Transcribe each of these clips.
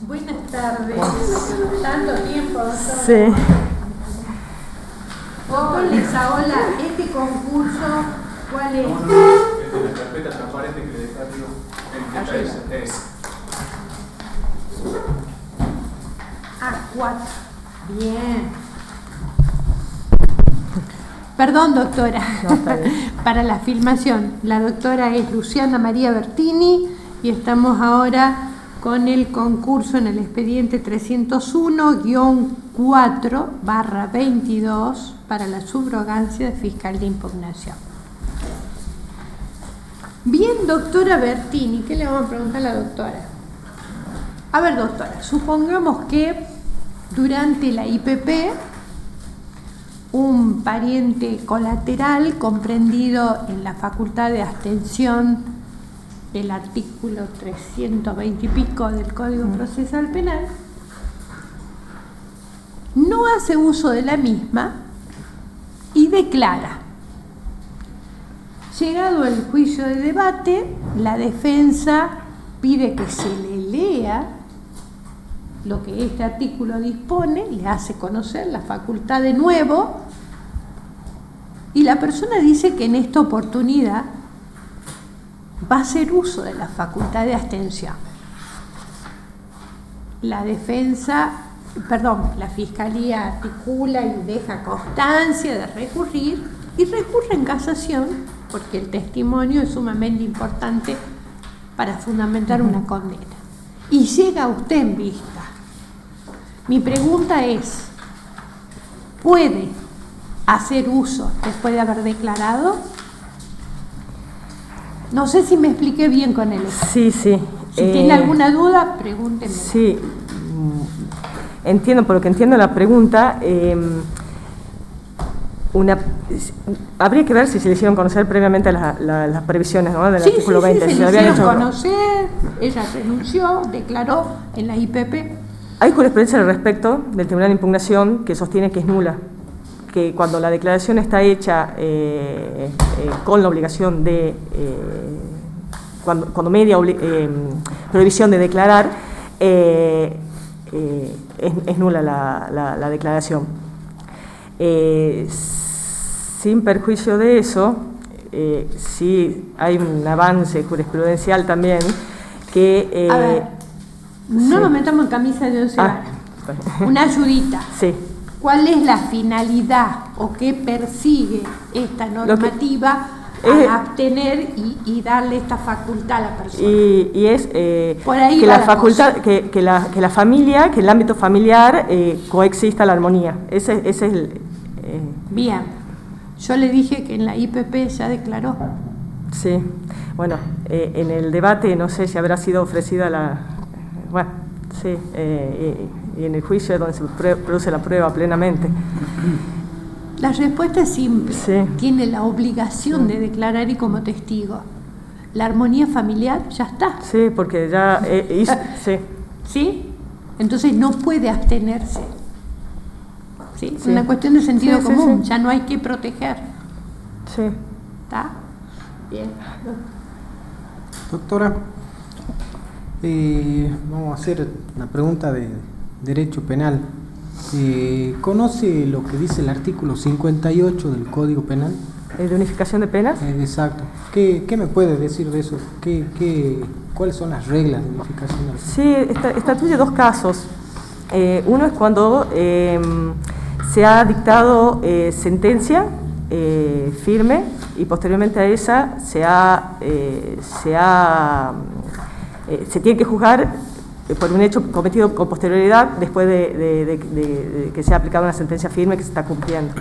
Buenas tardes. Tanto tiempo, doctor. Sí. Doctor Lezaola, este concurso, ¿cuál es? La carpeta transparente que le deja arriba. Es. A4. Bien. Perdón, doctora. No, está bien. Para la filmación, la doctora es Luciana María Bertini y estamos ahora con el concurso en el expediente 301-4/22 para la subrogancia de fiscal de impugnación. Bien, doctora Bertini, ¿qué le vamos a preguntar a la doctora? A ver, doctora, supongamos que durante la IPP un pariente colateral comprendido en la facultad de abstención del artículo 320 y pico del Código Procesal Penal no hace uso de la misma y declara. Llegado el juicio de debate, la defensa pide que se le lea lo que este artículo dispone, le hace conocer la facultad de nuevo y la persona dice que en esta oportunidad va a hacer uso de la facultad de abstención. La fiscalía articula y deja constancia de recurrir y recurre en casación porque el testimonio es sumamente importante para fundamentar una condena. Y llega usted en vista. Mi pregunta es, ¿puede hacer uso después de haber declarado? No sé si me expliqué bien con él. Sí. Si tiene alguna duda, pregúnteme. Sí, entiendo, por lo que entiendo la pregunta, habría que ver si se le hicieron conocer previamente las previsiones, ¿no?, del artículo 20. Sí, si se le habían hicieron hecho conocer, ella renunció, declaró en la IPP. Hay jurisprudencia al respecto del Tribunal de Impugnación que sostiene que es nula, que cuando la declaración está hecha con la obligación de, cuando media prohibición de declarar, es nula la declaración. Sin perjuicio de eso, sí hay un avance jurisprudencial también que... A ver, no nos metamos en camisa de 11 varas. Una ayudita. Sí. ¿Cuál es la finalidad o qué persigue esta normativa al abstener y darle esta facultad a la persona? Y es por ahí que va la facultad, que la familia, que el ámbito familiar coexista la armonía. Ese es el... Bien, yo le dije que en la IPP ya declaró. Sí, bueno, en el debate no sé si habrá sido ofrecida la... Bueno, sí, y en el juicio es donde se produce la prueba plenamente. La respuesta es simple. Sí. Tiene la obligación de declarar y como testigo. La armonía familiar ya está. Sí, porque ya hizo... Sí. ¿Sí? Entonces no puede abstenerse. ¿Sí? Sí. Una cuestión de sentido Sí, común. sí. Ya no hay que proteger. Sí. ¿Está? Bien. Doctora, vamos a hacer una pregunta de derecho penal. ¿Conoce lo que dice el artículo 58 del Código Penal? ¿De unificación de penas? Exacto. ¿Qué me puede decir de eso? ¿Cuáles son las reglas de unificación? Sí, estatuye dos casos. Uno es cuando se ha dictado sentencia firme y posteriormente a esa se tiene que juzgar por un hecho cometido con posterioridad después de que se ha aplicado una sentencia firme que se está cumpliendo.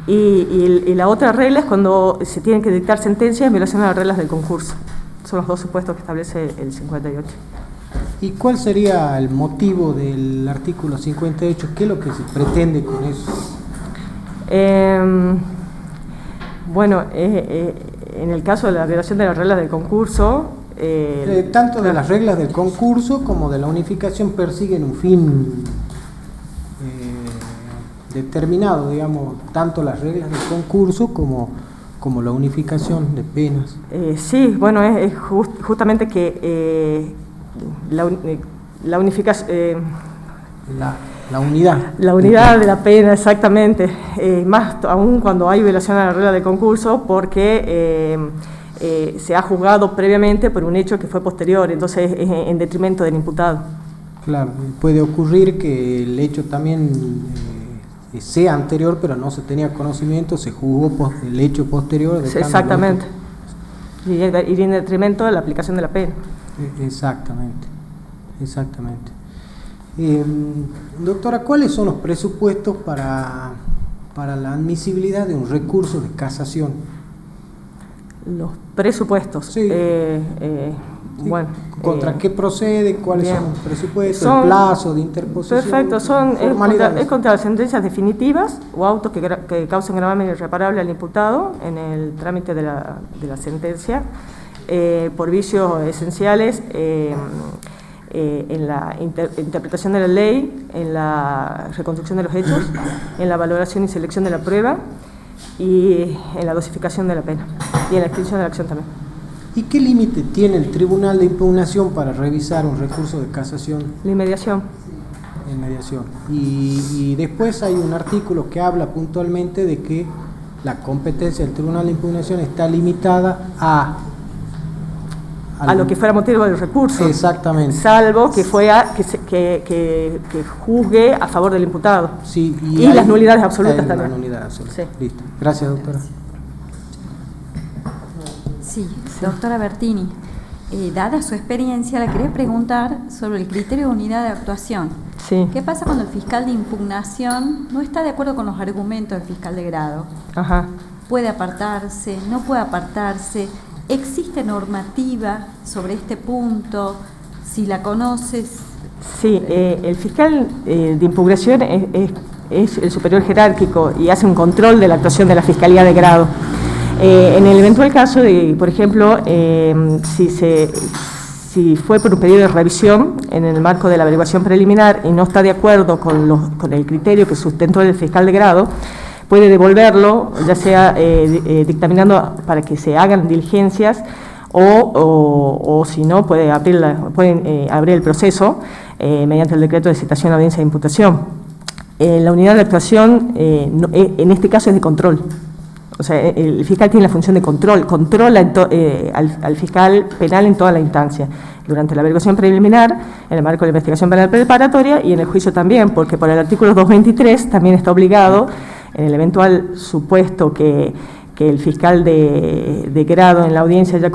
Y la otra regla es cuando se tienen que dictar sentencias en violación a las reglas del concurso. Son los dos supuestos que establece el 58. ¿Y cuál sería el motivo del artículo 58? ¿Qué es lo que se pretende con eso? Bueno, en el caso de la violación de las reglas del concurso... tanto de las reglas del concurso como de la unificación persiguen un fin determinado, digamos, tanto las reglas del concurso como la unificación de penas. Sí, bueno, es justamente que la unificación... La unidad. La unidad de la pena, exactamente, más aún cuando hay violación a la regla de concurso, porque se ha juzgado previamente por un hecho que fue posterior, entonces es en detrimento del imputado. Claro, puede ocurrir que el hecho también sea anterior, pero no se tenía conocimiento, se juzgó el hecho posterior. Exactamente, y ir en detrimento de la aplicación de la pena. Exactamente, exactamente. Doctora, ¿cuáles son los presupuestos para la admisibilidad de un recurso de casación? Los presupuestos. Sí. Sí. Bueno, ¿Contra qué procede? ¿Cuáles bien. son los presupuestos? ¿El plazo de interposición? Perfecto, es contra las sentencias definitivas o autos que causen gravamen irreparable al imputado en el trámite de la sentencia, por vicios esenciales, en la interpretación de la ley, en la reconstrucción de los hechos, en la valoración y selección de la prueba y en la dosificación de la pena y en la extinción de la acción también. ¿Y qué límite tiene el Tribunal de Impugnación para revisar un recurso de casación? La inmediación. Inmediación. Y después hay un artículo que habla puntualmente de que la competencia del Tribunal de Impugnación está limitada a lo que fuera motivo del recurso. Exactamente. Salvo que que juzgue a favor del imputado. Sí, y las nulidades absolutas también. La nulidad absoluta. Sí. Listo. Gracias, doctora. Sí, doctora Bertini, dada su experiencia, le quería preguntar sobre el criterio de unidad de actuación. Sí. ¿Qué pasa cuando el fiscal de impugnación no está de acuerdo con los argumentos del fiscal de grado? Ajá. ¿Puede apartarse? ¿No puede apartarse? ¿Existe normativa sobre este punto? Si la conoces. Sí, el fiscal de impugnación es el superior jerárquico y hace un control de la actuación de la Fiscalía de Grado. En el eventual caso de, por ejemplo, si fue por un pedido de revisión en el marco de la averiguación preliminar y no está de acuerdo con el criterio que sustentó el fiscal de grado, puede devolverlo, ya sea dictaminando para que se hagan diligencias o si no, pueden abrir el proceso mediante el decreto de citación a audiencia de imputación. La unidad de actuación en este caso es de control. O sea, el fiscal tiene la función de controla al fiscal penal en toda la instancia, durante la averiguación preliminar, en el marco de la investigación penal preparatoria y en el juicio también, porque por el artículo 223 también está obligado, en el eventual supuesto que el fiscal de grado en la audiencia haya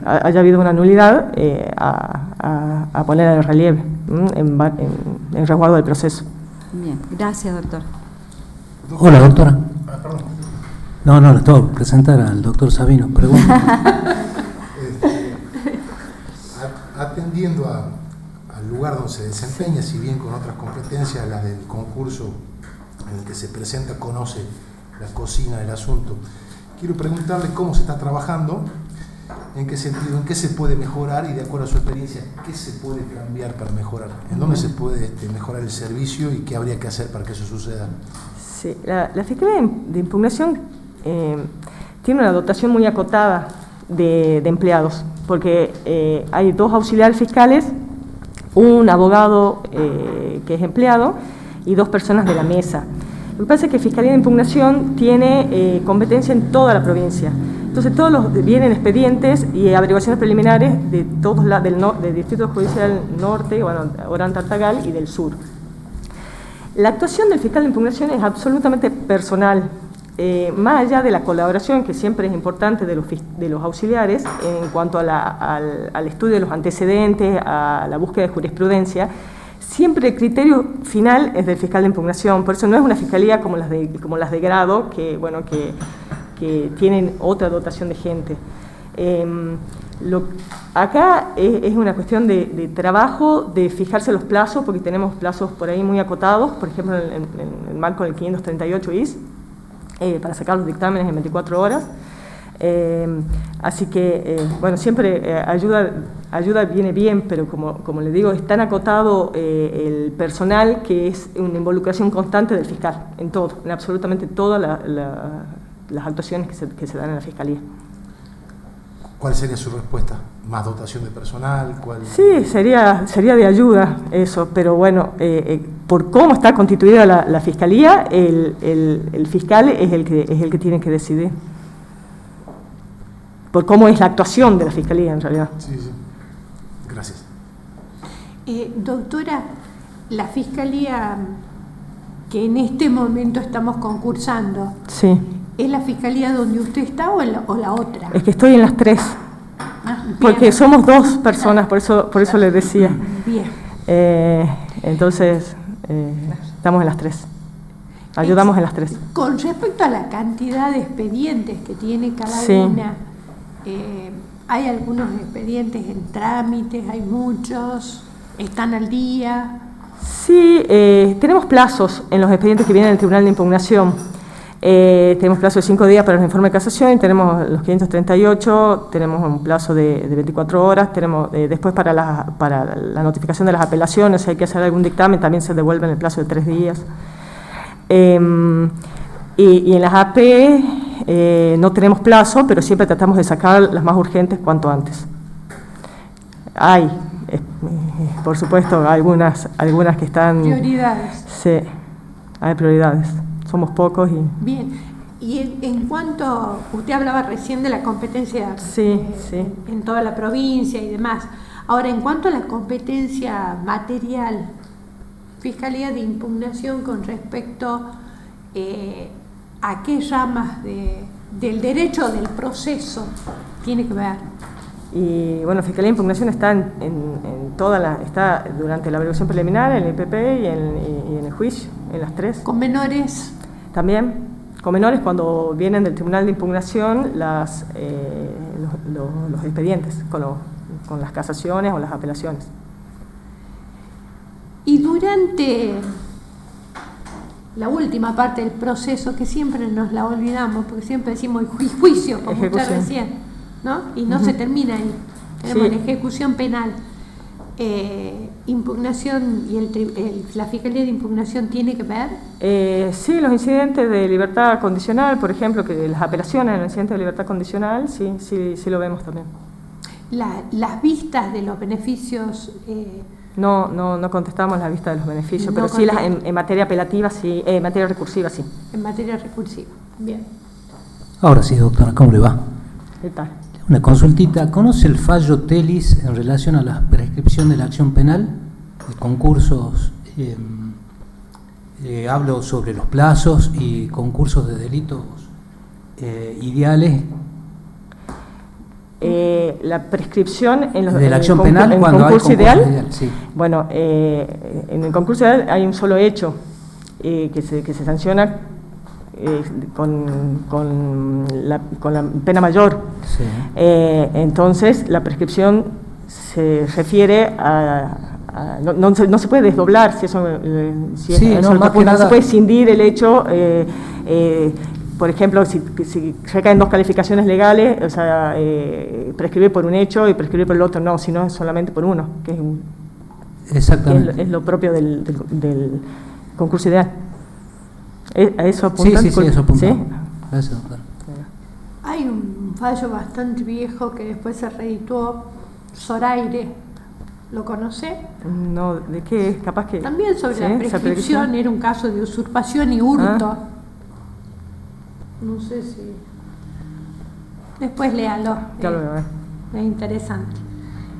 haya habido una nulidad, a poner en relieve, en resguardo del proceso. Bien, gracias, doctor. Hola, doctora. No, le tengo que presentar al doctor Sabino. Pregunta. Atendiendo al lugar donde se desempeña, si bien con otras competencias, las del concurso en el que se presenta, conoce la cocina del asunto, quiero preguntarle cómo se está trabajando, en qué sentido, en qué se puede mejorar y, de acuerdo a su experiencia, qué se puede cambiar para mejorar, en dónde se puede mejorar el servicio y qué habría que hacer para que eso suceda. Sí, la Fiscalía de Impugnación tiene una dotación muy acotada de empleados, porque hay 2 auxiliares fiscales, un abogado que es empleado y 2 personas de la mesa. Lo que pasa es que Fiscalía de Impugnación tiene competencia en toda la provincia. Entonces vienen expedientes y averiguaciones preliminares de todos del Distrito Judicial Norte, Orán Tartagal y del Sur. La actuación del fiscal de impugnación es absolutamente personal, más allá de la colaboración, que siempre es importante, de los auxiliares en cuanto al estudio de los antecedentes, a la búsqueda de jurisprudencia. Siempre el criterio final es del fiscal de impugnación, por eso no es una fiscalía como las de grado, que tienen otra dotación de gente. Acá es una cuestión de trabajo, de fijarse los plazos, porque tenemos plazos por ahí muy acotados, por ejemplo en el marco del 538 IS, para sacar los dictámenes en 24 horas. Así que, siempre ayuda viene bien, pero como le digo, es tan acotado el personal que es una involucración constante del fiscal, en absolutamente todas las actuaciones que se dan en la Fiscalía. ¿Cuál sería su respuesta? ¿Más dotación de personal? ¿Cuál? Sí, sería de ayuda eso, pero bueno, por cómo está constituida la Fiscalía, el fiscal es el que tiene que decidir. Por cómo es la actuación de la Fiscalía, en realidad. Sí, sí. Gracias. Doctora, la Fiscalía que en este momento estamos concursando, Sí. ¿es la Fiscalía donde usted está o la otra? Es que estoy en las tres, porque Bien. somos dos personas, por eso les decía. Bien. Entonces, estamos en las tres. Ayudamos en las tres. Con respecto a la cantidad de expedientes que tiene cada Sí. una, ¿hay algunos expedientes en trámites? ¿Hay muchos? ¿Están al día? Sí, tenemos plazos en los expedientes que vienen del Tribunal de Impugnación. Tenemos plazo de 5 días para los informes de casación, tenemos los 538, tenemos un plazo de 24 horas, tenemos después para la notificación de las apelaciones, si hay que hacer algún dictamen, también se devuelve en el plazo de 3 días. Y en las AP no tenemos plazo, pero siempre tratamos de sacar las más urgentes cuanto antes. Hay, por supuesto, algunas que están... Prioridades. Sí, hay prioridades. Somos pocos y... Bien. Y en cuanto, usted hablaba recién de la competencia Sí, sí. en toda la provincia y demás. Ahora, en cuanto a la competencia material, Fiscalía de Impugnación con respecto a qué ramas del derecho del proceso tiene que ver. Y bueno, Fiscalía de Impugnación está está durante la averiguación preliminar, en el IPP y en el juicio, en las tres. Con menores. También, con menores cuando vienen del Tribunal de Impugnación los expedientes, con las casaciones o las apelaciones. Y durante la última parte del proceso, que siempre nos la olvidamos, porque siempre decimos juicio, como usted Ejecución. recién, ¿no? Y no se termina ahí. Tenemos Sí. la ejecución penal. Impugnación y la Fiscalía de Impugnación tiene que ver. Sí, los incidentes de libertad condicional, por ejemplo, que las apelaciones en los incidentes de libertad condicional, sí lo vemos también. Las vistas de los beneficios. No contestamos la vista de los beneficios, No pero sí contesta. en materia apelativa, sí, en materia recursiva, sí. En materia recursiva. Bien. Ahora sí, doctora, ¿cómo le va? ¿Qué tal? Una consultita. ¿Conoce el fallo Telis en relación a la prescripción de la acción penal? De concursos, hablo sobre los plazos y concursos de delitos ideales. La prescripción De la acción penal en cuando hay concurso concurso ideal. ideal, sí. Bueno, en el concurso ideal hay un solo hecho que se sanciona con la pena mayor. Sí. Entonces, la prescripción se refiere no se puede desdoblar si eso, Sí, eso no, más que no nada- se puede escindir el hecho. Por ejemplo, si recaen dos calificaciones legales, o sea, prescribir por un hecho y prescribir por el otro no, sino solamente por uno, que Exactamente. es lo propio del concurso ideal. ¿A eso Sí, apuntan? sí, eso apunta. ¿Sí? Gracias, doctora. Hay un fallo bastante viejo que después se reeditó, Zoraire. ¿Lo conoce? No, ¿de qué es? Capaz que... También sobre ¿sí? la ¿Esa prescripción, era un caso de usurpación y hurto. Ah. No sé si... Después léalo. Ya lo voy a ver. Es interesante.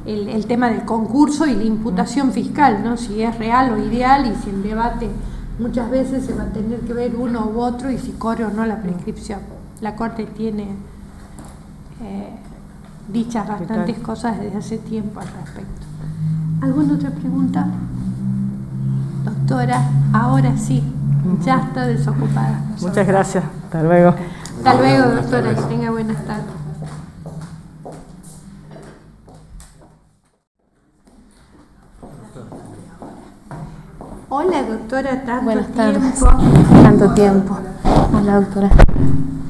El tema del concurso y la imputación fiscal, ¿no? Si es real o ideal y si el debate muchas veces se va a tener que ver uno u otro y si corre o no la prescripción. La Corte tiene dichas bastantes cosas desde hace tiempo al respecto. ¿Alguna otra pregunta? Doctora, ahora sí, ya está desocupada. Muchas gracias. Hasta luego. Hasta luego, Buenas doctora, tardes. que tenga buenas tardes. Hola, doctora, tanto Buenas tardes. tiempo. Tanto tiempo. Hola, doctora.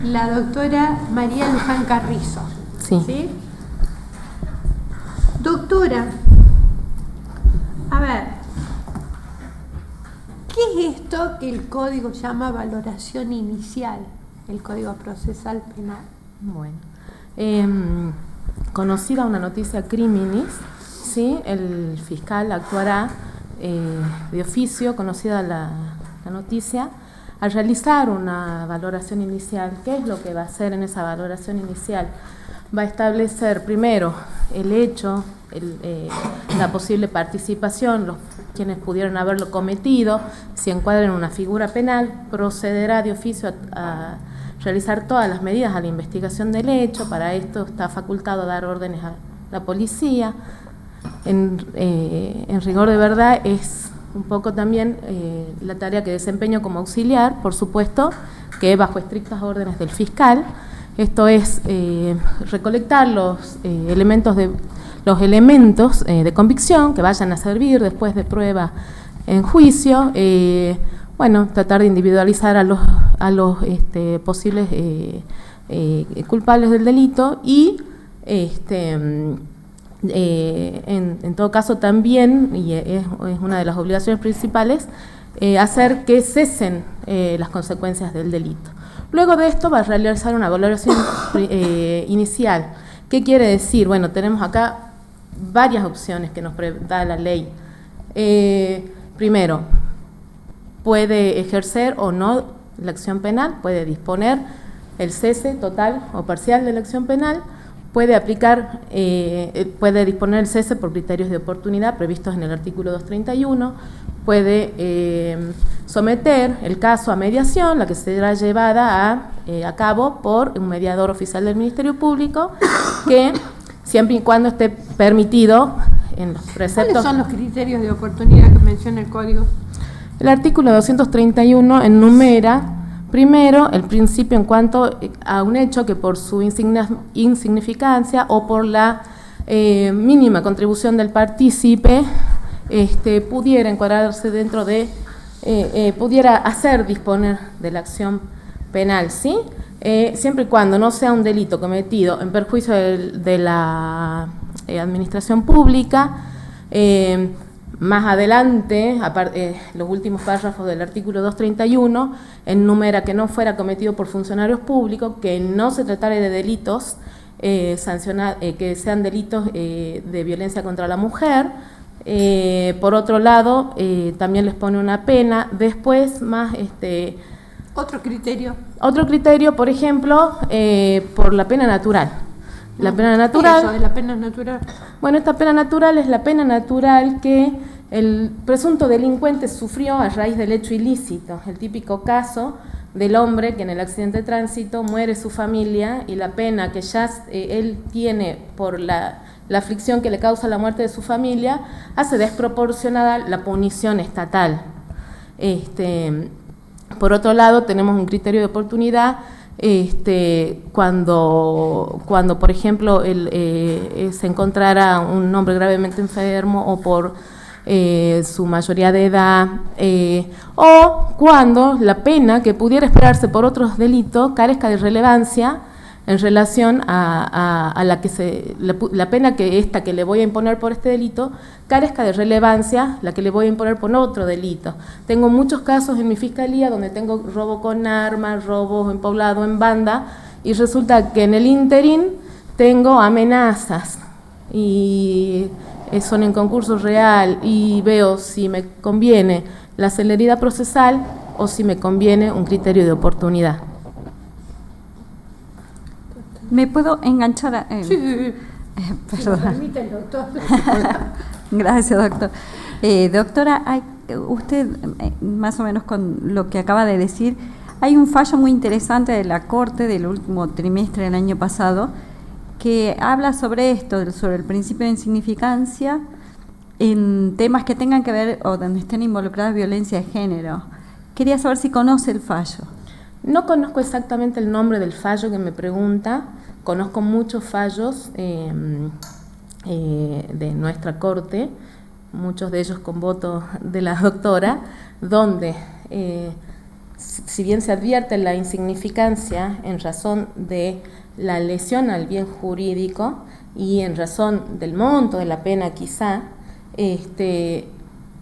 La doctora María Luján Carrizo. Sí. Doctora, a ver, ¿qué es esto que el código llama valoración inicial? El Código Procesal Penal. Bueno. conocida una noticia criminis, ¿sí? El fiscal actuará de oficio, conocida la noticia, al realizar una valoración inicial. ¿Qué es lo que va a hacer en esa valoración inicial? Va a establecer primero el hecho, la posible participación, quienes pudieron haberlo cometido, si encuadran una figura penal, procederá de oficio a realizar todas las medidas a la investigación del hecho. Para esto está facultado a dar órdenes a la policía. En rigor de verdad es un poco también la tarea que desempeño como auxiliar, por supuesto, que bajo estrictas órdenes del fiscal. Esto es recolectar los elementos de convicción que vayan a servir después de prueba en juicio. Tratar de individualizar a los posibles culpables del delito y en todo caso también, y es una de las obligaciones principales, hacer que cesen las consecuencias del delito. Luego de esto va a realizar una valoración inicial. ¿Qué quiere decir? Bueno, tenemos acá varias opciones que nos da la ley. Primero, puede ejercer o no la acción penal, puede disponer el cese total o parcial de la acción penal, puede disponer el cese por criterios de oportunidad previstos en el artículo 231, puede someter el caso a mediación, la que será llevada a cabo por un mediador oficial del Ministerio Público, que siempre y cuando esté permitido en los preceptos. ¿Cuáles son los criterios de oportunidad que menciona el Código? El artículo 231 enumera primero el principio en cuanto a un hecho que por su insignificancia o por la mínima contribución del partícipe pudiera encuadrarse dentro de, pudiera hacer disponer de la acción penal, ¿sí? Siempre y cuando no sea un delito cometido en perjuicio de la administración pública. Más adelante, los últimos párrafos del artículo 231 enumera que no fuera cometido por funcionarios públicos, que no se tratara de delitos que sean delitos de violencia contra la mujer. Por otro lado, también les pone una pena. Después, más Otro criterio, por ejemplo, por la pena natural. La pena natural. Eso de la pena natural. Bueno, esta pena natural es la pena natural que el presunto delincuente sufrió a raíz del hecho ilícito. El típico caso del hombre que en el accidente de tránsito muere su familia y la pena que ya él tiene por la aflicción que le causa la muerte de su familia hace desproporcionada la punición estatal. Por otro lado, tenemos un criterio de oportunidad. Cuando por ejemplo se encontrara un hombre gravemente enfermo o por su mayoría de edad, o cuando la pena que pudiera esperarse por otros delitos carezca de relevancia en relación a la pena que le voy a imponer por este delito carezca de relevancia la que le voy a imponer por otro delito. Tengo muchos casos en mi fiscalía donde tengo robo con armas, robo en poblado, en banda, y resulta que en el ínterin tengo amenazas y son en concurso real, y veo si me conviene la celeridad procesal o si me conviene un criterio de oportunidad. ¿Me puedo enganchar? Sí. Perdón. Si me permite el doctor. Gracias, doctor. Doctora, usted, más o menos con lo que acaba de decir, hay un fallo muy interesante de la Corte del último trimestre del año pasado que habla sobre esto, sobre el principio de insignificancia en temas que tengan que ver o donde estén involucradas violencia de género. Quería saber si conoce el fallo. No conozco exactamente el nombre del fallo que me pregunta, conozco muchos fallos de nuestra Corte, muchos de ellos con voto de la doctora, donde si bien se advierte la insignificancia en razón de la lesión al bien jurídico y en razón del monto de la pena quizá,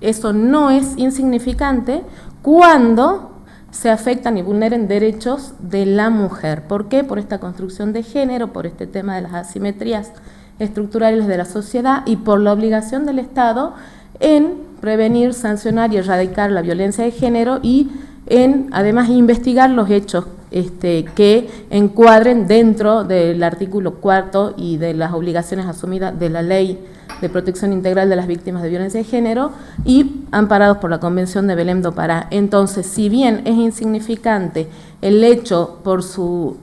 eso no es insignificante cuando se afectan y vulneren derechos de la mujer. ¿Por qué? Por esta construcción de género, por este tema de las asimetrías estructurales de la sociedad y por la obligación del Estado en prevenir, sancionar y erradicar la violencia de género y en, además, investigar los hechos que encuadren dentro del artículo 4 y de las obligaciones asumidas de la Ley de Protección Integral de las Víctimas de Violencia de Género y amparados por la Convención de Belém do Pará. Entonces, si bien es insignificante el hecho por su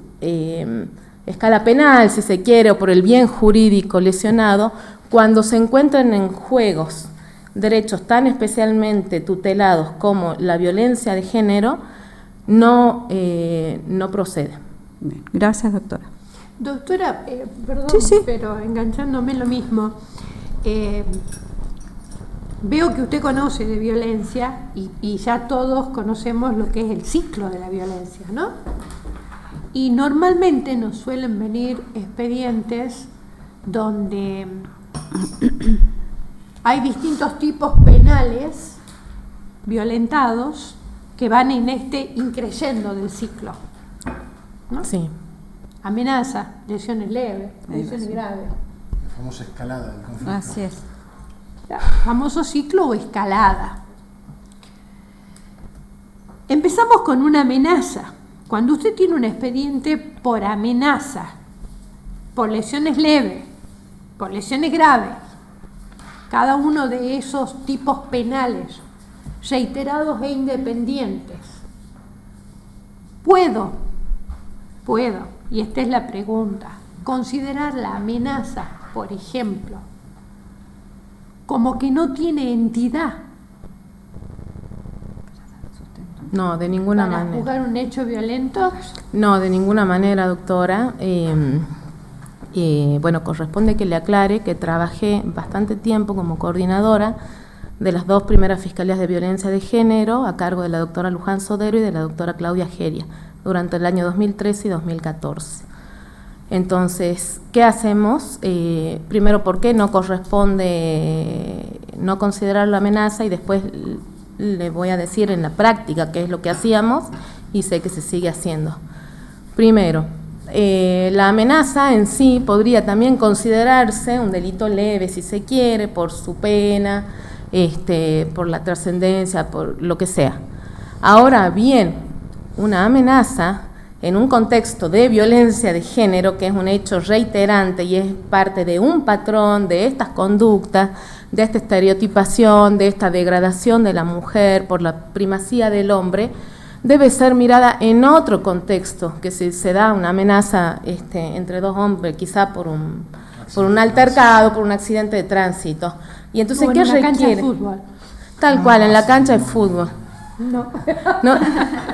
escala penal, si se quiere, o por el bien jurídico lesionado, cuando se encuentran en juegos derechos tan especialmente tutelados como la violencia de género, no procede. Bien. Gracias, doctora. Doctora, perdón, Sí. pero enganchándome en lo mismo, veo que usted conoce de violencia y ya todos conocemos lo que es el ciclo de la violencia, ¿no? Y normalmente nos suelen venir expedientes donde hay distintos tipos penales violentados que van en este increyendo del ciclo, ¿no? Sí. Amenaza, lesiones leves, lesiones graves. La famosa escalada del conflicto. Así es. Famoso ciclo o escalada. Empezamos con una amenaza. Cuando usted tiene un expediente por amenaza, por lesiones leves, por lesiones graves, cada uno de esos tipos penales, reiterados e independientes, puedo, y esta es la pregunta, considerar la amenaza, por ejemplo, como que no tiene entidad No, de ninguna para manera. juzgar un hecho violento. No, de ninguna manera, doctora. Bueno, corresponde que le aclare que trabajé bastante tiempo como coordinadora de las dos primeras fiscalías de violencia de género a cargo de la doctora Luján Sodero y de la doctora Claudia Geria durante el año 2013 y 2014. Entonces, ¿qué hacemos? Primero, ¿por qué no corresponde no considerar la amenaza? Y después le voy a decir en la práctica qué es lo que hacíamos y sé que se sigue haciendo. Primero, la amenaza en sí podría también considerarse un delito leve, si se quiere, por su pena, por la trascendencia, por lo que sea. Ahora bien, una amenaza en un contexto de violencia de género, que es un hecho reiterante y es parte de un patrón de estas conductas, de esta estereotipación, de esta degradación de la mujer por la primacía del hombre, debe ser mirada en otro contexto, que si se da una amenaza entre dos hombres, quizá por un altercado, por un accidente de tránsito. Y entonces, Bueno, ¿qué en la requiere? cancha de fútbol. Tal cual, en la cancha de fútbol. No.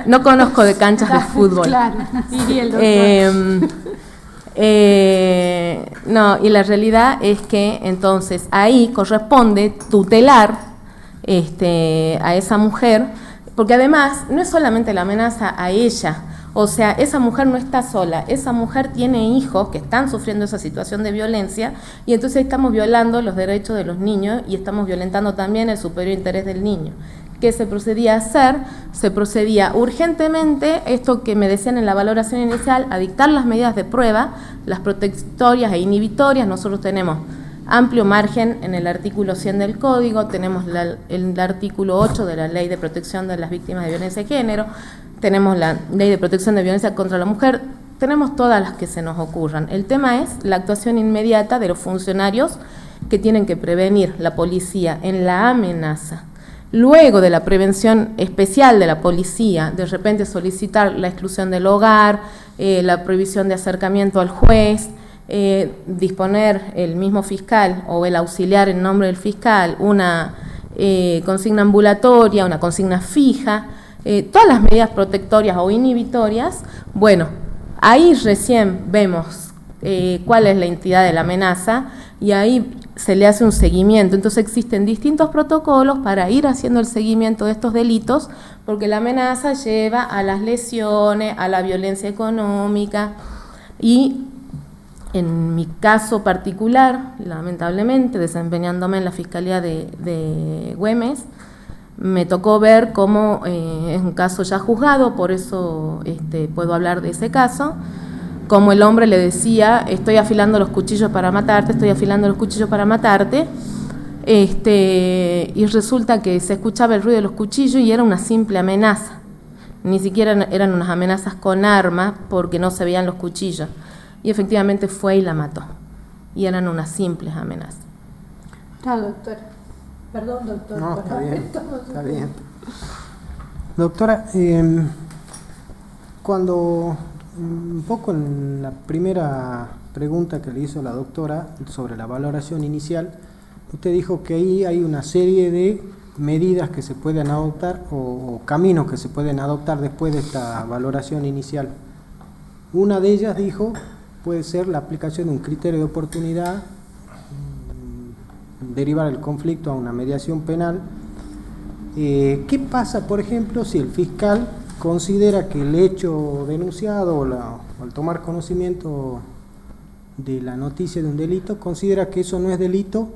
No conozco de canchas de fútbol. Claro, diría el doctor. No, y la realidad es que entonces ahí corresponde tutelar a esa mujer, porque además no es solamente la amenaza a ella, o sea, esa mujer no está sola, esa mujer tiene hijos que están sufriendo esa situación de violencia y entonces estamos violando los derechos de los niños y estamos violentando también el superior interés del niño. ¿Qué se procedía a hacer? Se procedía urgentemente, esto que me decían en la valoración inicial, a dictar las medidas de prueba, las protectorias e inhibitorias. Nosotros tenemos amplio margen en el artículo 100 del Código, tenemos el artículo 8 de la Ley de Protección de las Víctimas de Violencia de Género, tenemos la Ley de Protección de Violencia contra la Mujer, tenemos todas las que se nos ocurran. El tema es la actuación inmediata de los funcionarios que tienen que prevenir la policía en la amenaza. Luego de la prevención especial de la policía, de repente solicitar la exclusión del hogar, la prohibición de acercamiento al juez, disponer el mismo fiscal o el auxiliar en nombre del fiscal una consigna ambulatoria, una consigna fija, todas las medidas protectorias o inhibitorias. Bueno, ahí recién vemos cuál es la entidad de la amenaza y ahí se le hace un seguimiento. Entonces existen distintos protocolos para ir haciendo el seguimiento de estos delitos, porque la amenaza lleva a las lesiones, a la violencia económica y en mi caso particular, lamentablemente, desempeñándome en la Fiscalía de Güemes, Me tocó ver cómo es un caso ya juzgado, por eso puedo hablar de ese caso, como el hombre le decía, estoy afilando los cuchillos para matarte, estoy afilando los cuchillos para matarte, y resulta que se escuchaba el ruido de los cuchillos y era una simple amenaza, ni siquiera eran unas amenazas con armas porque no se veían los cuchillos, y efectivamente fue y la mató, y eran unas simples amenazas. Doctora. Perdón, doctor. No, está bien, está bien. Doctora, cuando un poco en la primera pregunta que le hizo la doctora sobre la valoración inicial, usted dijo que ahí hay una serie de medidas que se pueden adoptar o caminos que se pueden adoptar después de esta valoración inicial. Una de ellas, dijo, puede ser la aplicación de un criterio de oportunidad, derivar el conflicto a una mediación penal. ¿Qué pasa, por ejemplo, si el fiscal considera que el hecho denunciado o al tomar conocimiento de la noticia de un delito, considera que eso no es delito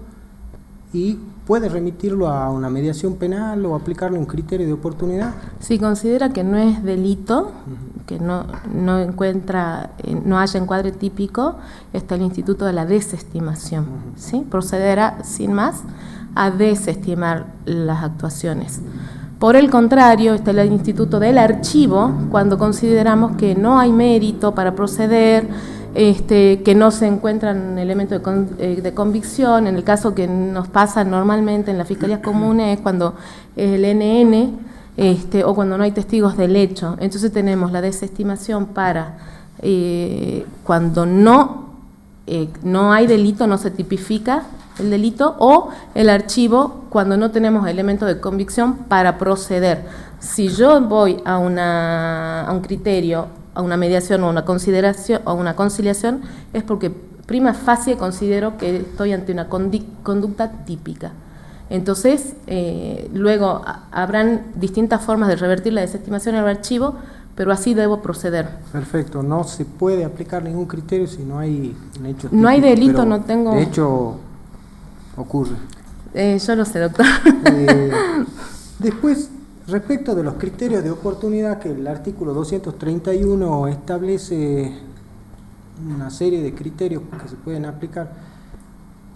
y puede remitirlo a una mediación penal o aplicarle un criterio de oportunidad? Si considera que no es delito, que no haya encuadre típico, está el Instituto de la Desestimación, ¿sí? Procederá sin más a desestimar las actuaciones. Por el contrario, está el Instituto del Archivo, cuando consideramos que no hay mérito para proceder, que no se encuentran elementos de convicción. En el caso que nos pasa normalmente en las fiscalías comunes es cuando el NN o cuando no hay testigos del hecho. Entonces tenemos la desestimación para cuando no hay delito, no se tipifica el delito, o el archivo cuando no tenemos elementos de convicción para proceder. Si yo voy a un criterio, a una mediación o una consideración o una conciliación, es porque prima facie considero que estoy ante una conducta típica. Entonces, luego habrán distintas formas de revertir la desestimación al archivo, pero así debo proceder. Perfecto, no se puede aplicar ningún criterio si no hay un hecho típico. No hay delito, no tengo... De hecho, ocurre. Yo lo sé, doctor. Después, respecto de los criterios de oportunidad, que el artículo 231 establece una serie de criterios que se pueden aplicar,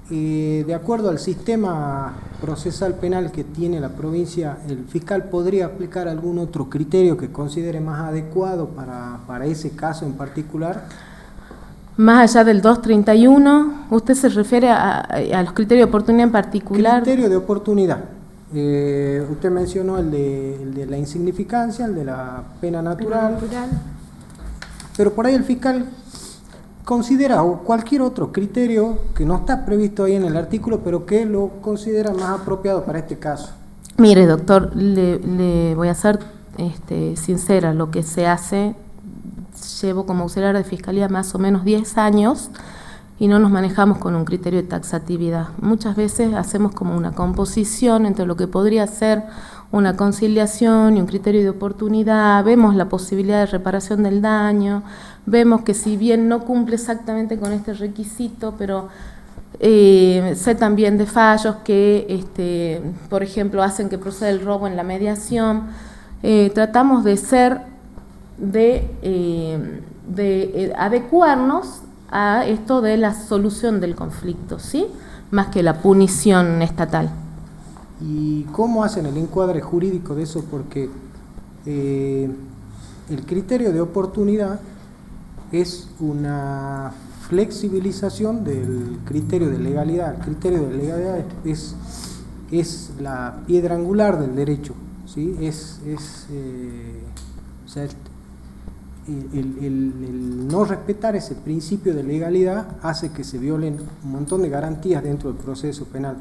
de acuerdo al sistema procesal penal que tiene la provincia, el fiscal podría aplicar algún otro criterio que considere más adecuado para ese caso en particular. Más allá del 231, ¿usted se refiere a los criterios de oportunidad en particular? Criterio de oportunidad. Usted mencionó el de la insignificancia, el de la pena natural, pero por ahí el fiscal considera o cualquier otro criterio que no está previsto ahí en el artículo, pero que lo considera más apropiado para este caso. Mire, doctor, le voy a ser sincera, lo que se hace, llevo como auxiliar de fiscalía más o menos 10 años y no nos manejamos con un criterio de taxatividad. Muchas veces hacemos como una composición entre lo que podría ser una conciliación y un criterio de oportunidad, vemos la posibilidad de reparación del daño, vemos que si bien no cumple exactamente con este requisito, pero sé también de fallos que, por ejemplo, hacen que proceda el robo en la mediación. Tratamos de adecuarnos a esto de la solución del conflicto, ¿sí? Más que la punición estatal. ¿Y cómo hacen el encuadre jurídico de eso? Porque el criterio de oportunidad es una flexibilización del criterio de legalidad. El criterio de legalidad es la piedra angular del derecho, ¿sí? O sea, el no respetar ese principio de legalidad hace que se violen un montón de garantías dentro del proceso penal.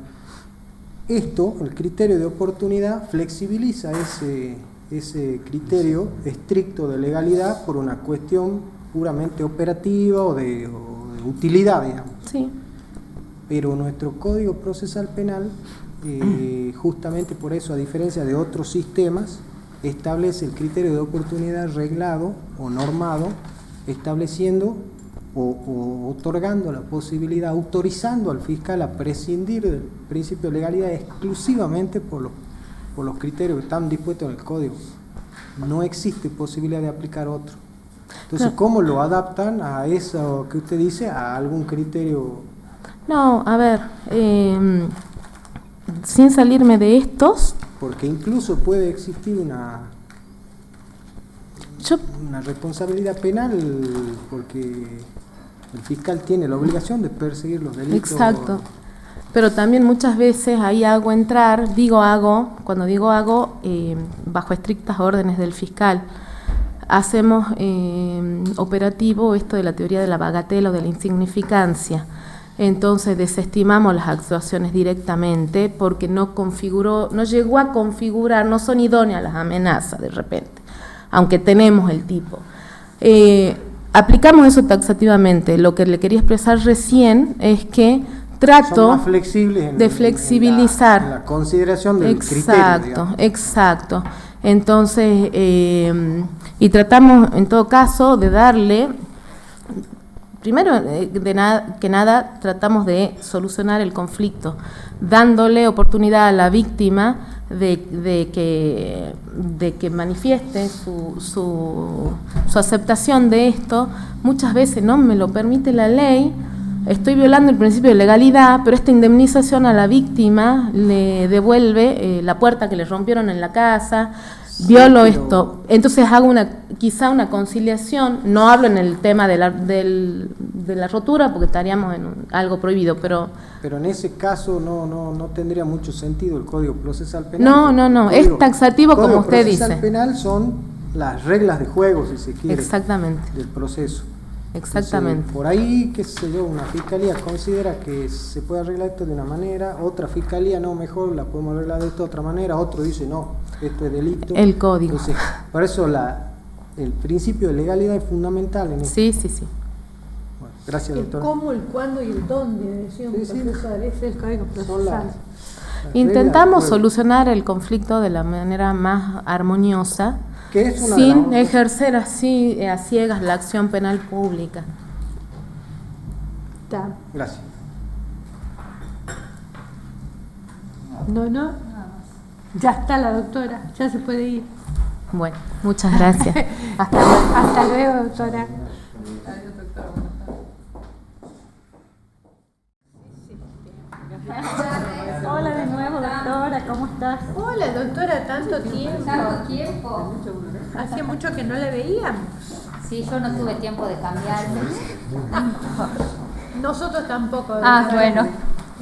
Esto, el criterio de oportunidad, flexibiliza ese criterio estricto de legalidad por una cuestión puramente operativa o de utilidad, digamos. Sí. Pero nuestro Código Procesal Penal, justamente por eso, a diferencia de otros sistemas, establece el criterio de oportunidad reglado o normado, estableciendo o otorgando la posibilidad, autorizando al fiscal a prescindir del principio de legalidad exclusivamente por los por los criterios que están dispuestos en el código. No existe posibilidad de aplicar otro. Entonces, ¿cómo lo adaptan a eso que usted dice, a algún criterio? No, a ver, sin salirme de estos... Porque incluso puede existir una responsabilidad penal, porque el fiscal tiene la obligación de perseguir los delitos. Exacto. Pero también muchas veces ahí cuando digo hago, bajo estrictas órdenes del fiscal, hacemos operativo esto de la teoría de la bagatela o de la insignificancia. Entonces desestimamos las actuaciones directamente porque no llegó a configurar, no son idóneas las amenazas de repente, aunque tenemos el tipo. Aplicamos eso taxativamente. Lo que le quería expresar recién es que trato son más flexibles de flexibilizar en la consideración del criterio. Exacto. Entonces, y tratamos en todo caso de darle, primero que nada, tratamos de solucionar el conflicto, dándole oportunidad a la víctima de que manifieste su aceptación de esto. Muchas veces no me lo permite la ley. Estoy violando el principio de legalidad, pero esta indemnización a la víctima le devuelve la puerta que le rompieron en la casa, violo esto. Entonces hago quizá una conciliación, no hablo en el tema de la rotura porque estaríamos en algo prohibido, pero en ese caso no tendría mucho sentido el Código Procesal Penal. No, es taxativo como usted dice. El Código Procesal Penal son las reglas de juego, si se quiere, exactamente, del proceso. Exactamente. Entonces, por ahí, qué sé yo, una fiscalía considera que se puede arreglar esto de una manera, otra fiscalía no, mejor la podemos arreglar de esta otra manera, otro dice no, esto es delito. El código. Entonces, por eso el principio de legalidad es fundamental en esto. Sí. Bueno, gracias, doctor. El cómo, el cuándo y el dónde, decía un profesor, ese es el código procesal. Intentamos solucionar el conflicto de la manera más armoniosa, sin ejercer así a ciegas la acción penal pública. Está. Gracias. No. Ya está la doctora, ya se puede ir. Bueno, muchas gracias. Hasta luego, doctora. Hola de nuevo, doctora, ¿cómo estás? Hola, doctora, tanto tiempo. Tanto tiempo. Hacía mucho que no le veíamos. Sí, yo no tuve tiempo de cambiarme. Nosotros tampoco. Ah, bueno.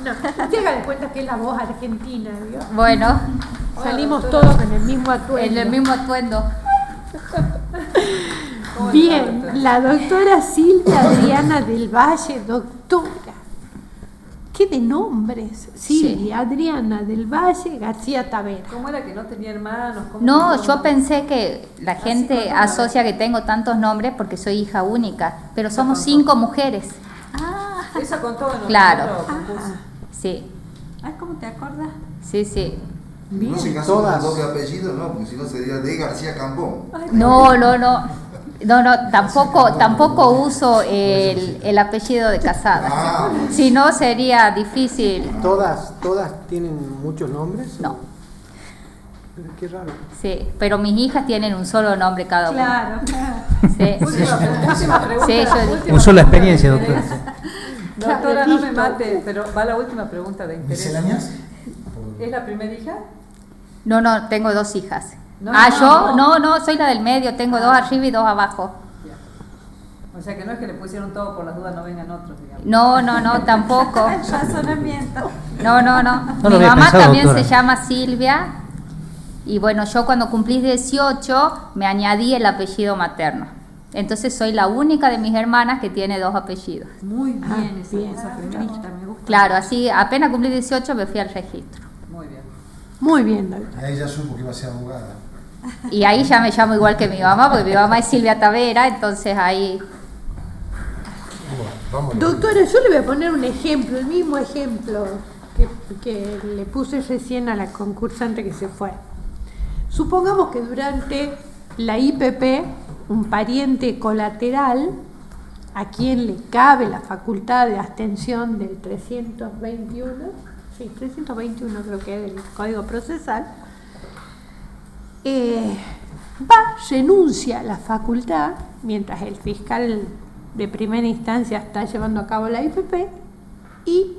No, usted haga de cuenta que es la voz argentina, ¿vio? Bueno. Salimos todos con el mismo atuendo. En el mismo atuendo. Bien, la doctora Silvia Adriana del Valle, doctora. ¿Qué de nombres? Silvia Adriana del Valle García Tavera. ¿Cómo era que no tenía hermanos? No, yo pensé que la gente asocia que tengo tantos nombres porque soy hija única, pero somos 5 mujeres. Ah, eso contó en claro. Sí. Ay, ¿cómo te acuerdas? Sí. No se casó con doble apellido, no, porque si no sería de García Campón. No, tampoco uso el apellido de casada. Si no, sería difícil. ¿Todas tienen muchos nombres? No. Pero qué raro. Sí, pero mis hijas tienen un solo nombre cada una. Claro. Sí. Última pregunta. Sí, usó la experiencia, doctora. Doctora, no me mate, pero va la última pregunta de interés. ¿Misceláneas? ¿Es la primera hija? No, tengo 2 hijas. ¿yo? No, soy la del medio, tengo 2 arriba y 2 abajo. O sea que no es que le pusieron todo por las dudas, no vengan otros, digamos. No, tampoco. Razonamiento. No. Mi mamá también se llama Silvia. Y bueno, yo cuando cumplí 18 me añadí el apellido materno. Entonces soy la única de mis hermanas que tiene 2 apellidos. Muy bien, esa feminista, me gusta. Claro, así apenas cumplí 18 me fui al registro. Muy bien, doctora. Y ahí ya supo que iba a ser abogada. Y ahí ya me llamo igual que mi mamá, porque mi mamá es Silvia Tavera, entonces ahí... Doctora, yo le voy a poner un ejemplo, el mismo ejemplo que le puse recién a la concursante que se fue. Supongamos que durante la IPP, un pariente colateral, a quien le cabe la facultad de abstención del 321 creo que es del Código Procesal, renuncia a la facultad, mientras el fiscal de primera instancia está llevando a cabo la IPP, y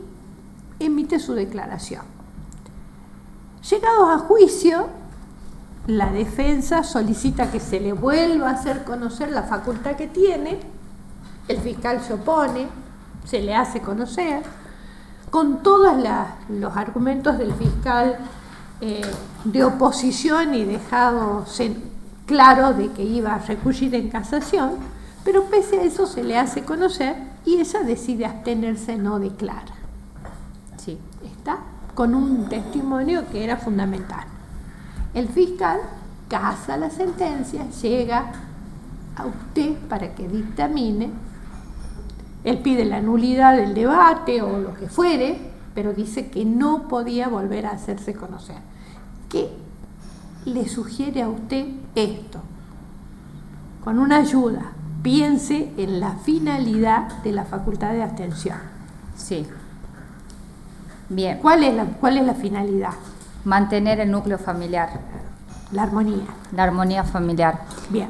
emite su declaración. Llegados a juicio, la defensa solicita que se le vuelva a hacer conocer la facultad que tiene, el fiscal se opone, se le hace conocer, con todos los argumentos del fiscal de oposición y dejado claro de que iba a recurrir en casación, pero pese a eso se le hace conocer y ella decide abstenerse, no declara. Sí. Está con un testimonio que era fundamental. El fiscal casa la sentencia, llega a usted para que dictamine. Él pide la nulidad del debate o lo que fuere, pero dice que no podía volver a hacerse conocer. ¿Qué le sugiere a usted esto? Con una ayuda, piense en la finalidad de la facultad de abstención. Sí. Bien. ¿Cuál es la finalidad? Mantener el núcleo familiar. La armonía. La armonía familiar. Bien.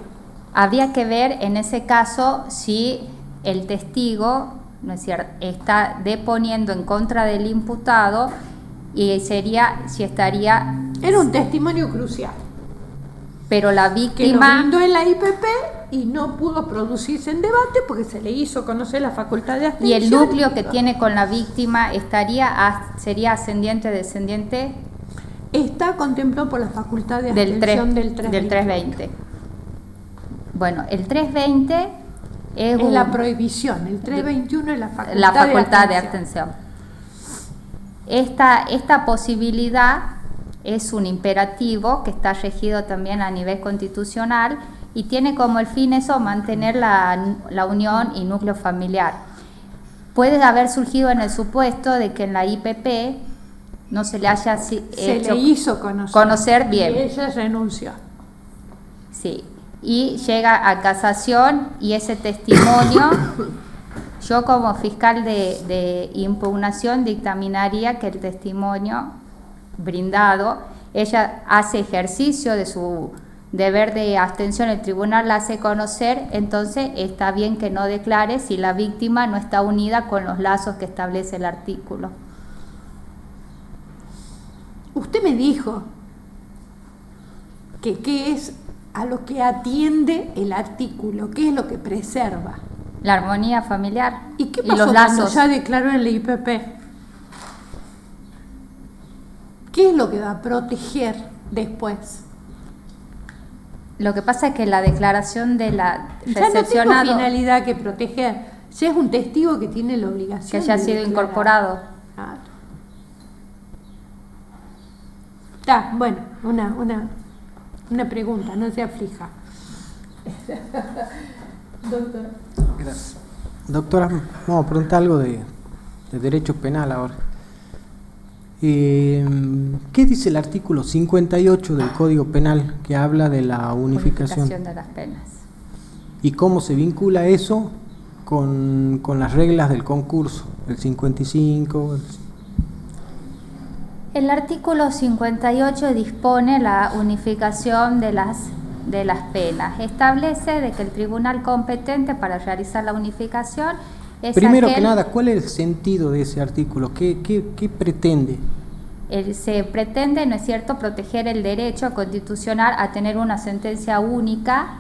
Habría que ver en ese caso si el testigo, ¿no es cierto?, está deponiendo en contra del imputado y sería, si estaría... Era un testimonio crucial. Pero la Que lo víctima... brindó en la IPP y no pudo producirse en debate porque se le hizo conocer la facultad de abstención. ¿Y el núcleo que tiene con la víctima sería ascendiente, descendiente? Está contemplado por la facultad de abstención del 320. Bueno, el 320 es la prohibición, el 321 es la facultad de abstención. Esta posibilidad es un imperativo que está regido también a nivel constitucional y tiene como el fin eso, mantener la unión y núcleo familiar. Puede haber surgido en el supuesto de que en la IPP no se le haya le hizo conocer bien. Y ella renunció. Sí, y llega a casación y ese testimonio, yo como fiscal de impugnación dictaminaría que el testimonio brindado, ella hace ejercicio de su deber de abstención, el tribunal la hace conocer, entonces está bien que no declare si la víctima no está unida con los lazos que establece el artículo. Usted me dijo que qué es a lo que atiende el artículo, qué es lo que preserva. La armonía familiar. ¿Y qué pasó los cuando lazos? ya declaró en la IPP? ¿Qué es lo que va a proteger después? Lo que pasa es que la declaración de la recepcionado... Ya no tengo finalidad que proteger. Ya es un testigo que tiene la obligación que haya sido declarar. Incorporado. Claro. Está, bueno, una pregunta, no se aflija. Doctora. Gracias. Doctora, vamos a preguntar algo de derecho penal ahora. ¿Qué dice el artículo 58 del Código Penal que habla de la unificación de las penas? y cómo se vincula eso con las reglas del concurso, el 55? El artículo 58 dispone la unificación de las penas. Establece de que el tribunal competente para realizar la unificación es Primero que nada, ¿cuál es el sentido de ese artículo? ¿Qué pretende? Se pretende, ¿no es cierto?, proteger el derecho constitucional a tener una sentencia única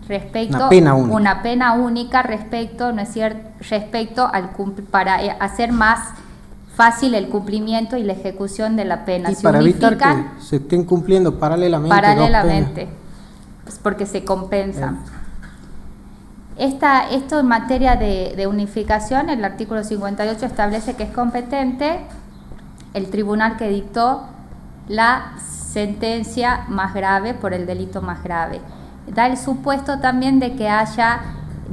respecto una pena única respecto, ¿no es cierto?, para hacer más fácil el cumplimiento y la ejecución de la pena. Y para evitar que se estén cumpliendo paralelamente pues porque se compensan. Esto en materia de unificación, el artículo 58 establece que es competente el tribunal que dictó la sentencia más grave por el delito más grave. Da el supuesto también de que haya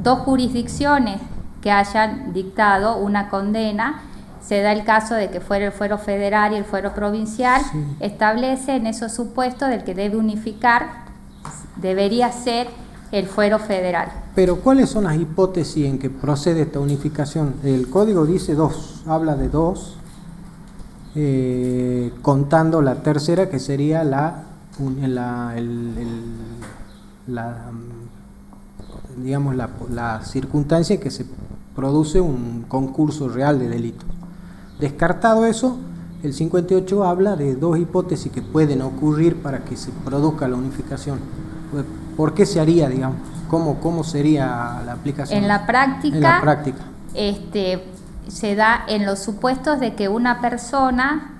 dos jurisdicciones que hayan dictado una condena. Se da el caso de que fuera el fuero federal y el fuero provincial. Sí. Establece en esos supuestos del que debe unificar, debería ser el fuero federal. Pero ¿cuáles son las hipótesis en que procede esta unificación? El código dice dos, habla de dos, contando la tercera que sería la digamos, la circunstancia en que se produce un concurso real de delito. Descartado eso, el 58 habla de dos hipótesis que pueden ocurrir para que se produzca la unificación. ¿Por qué se haría, digamos? ¿Cómo sería la aplicación? En la práctica, se da en los supuestos de que una persona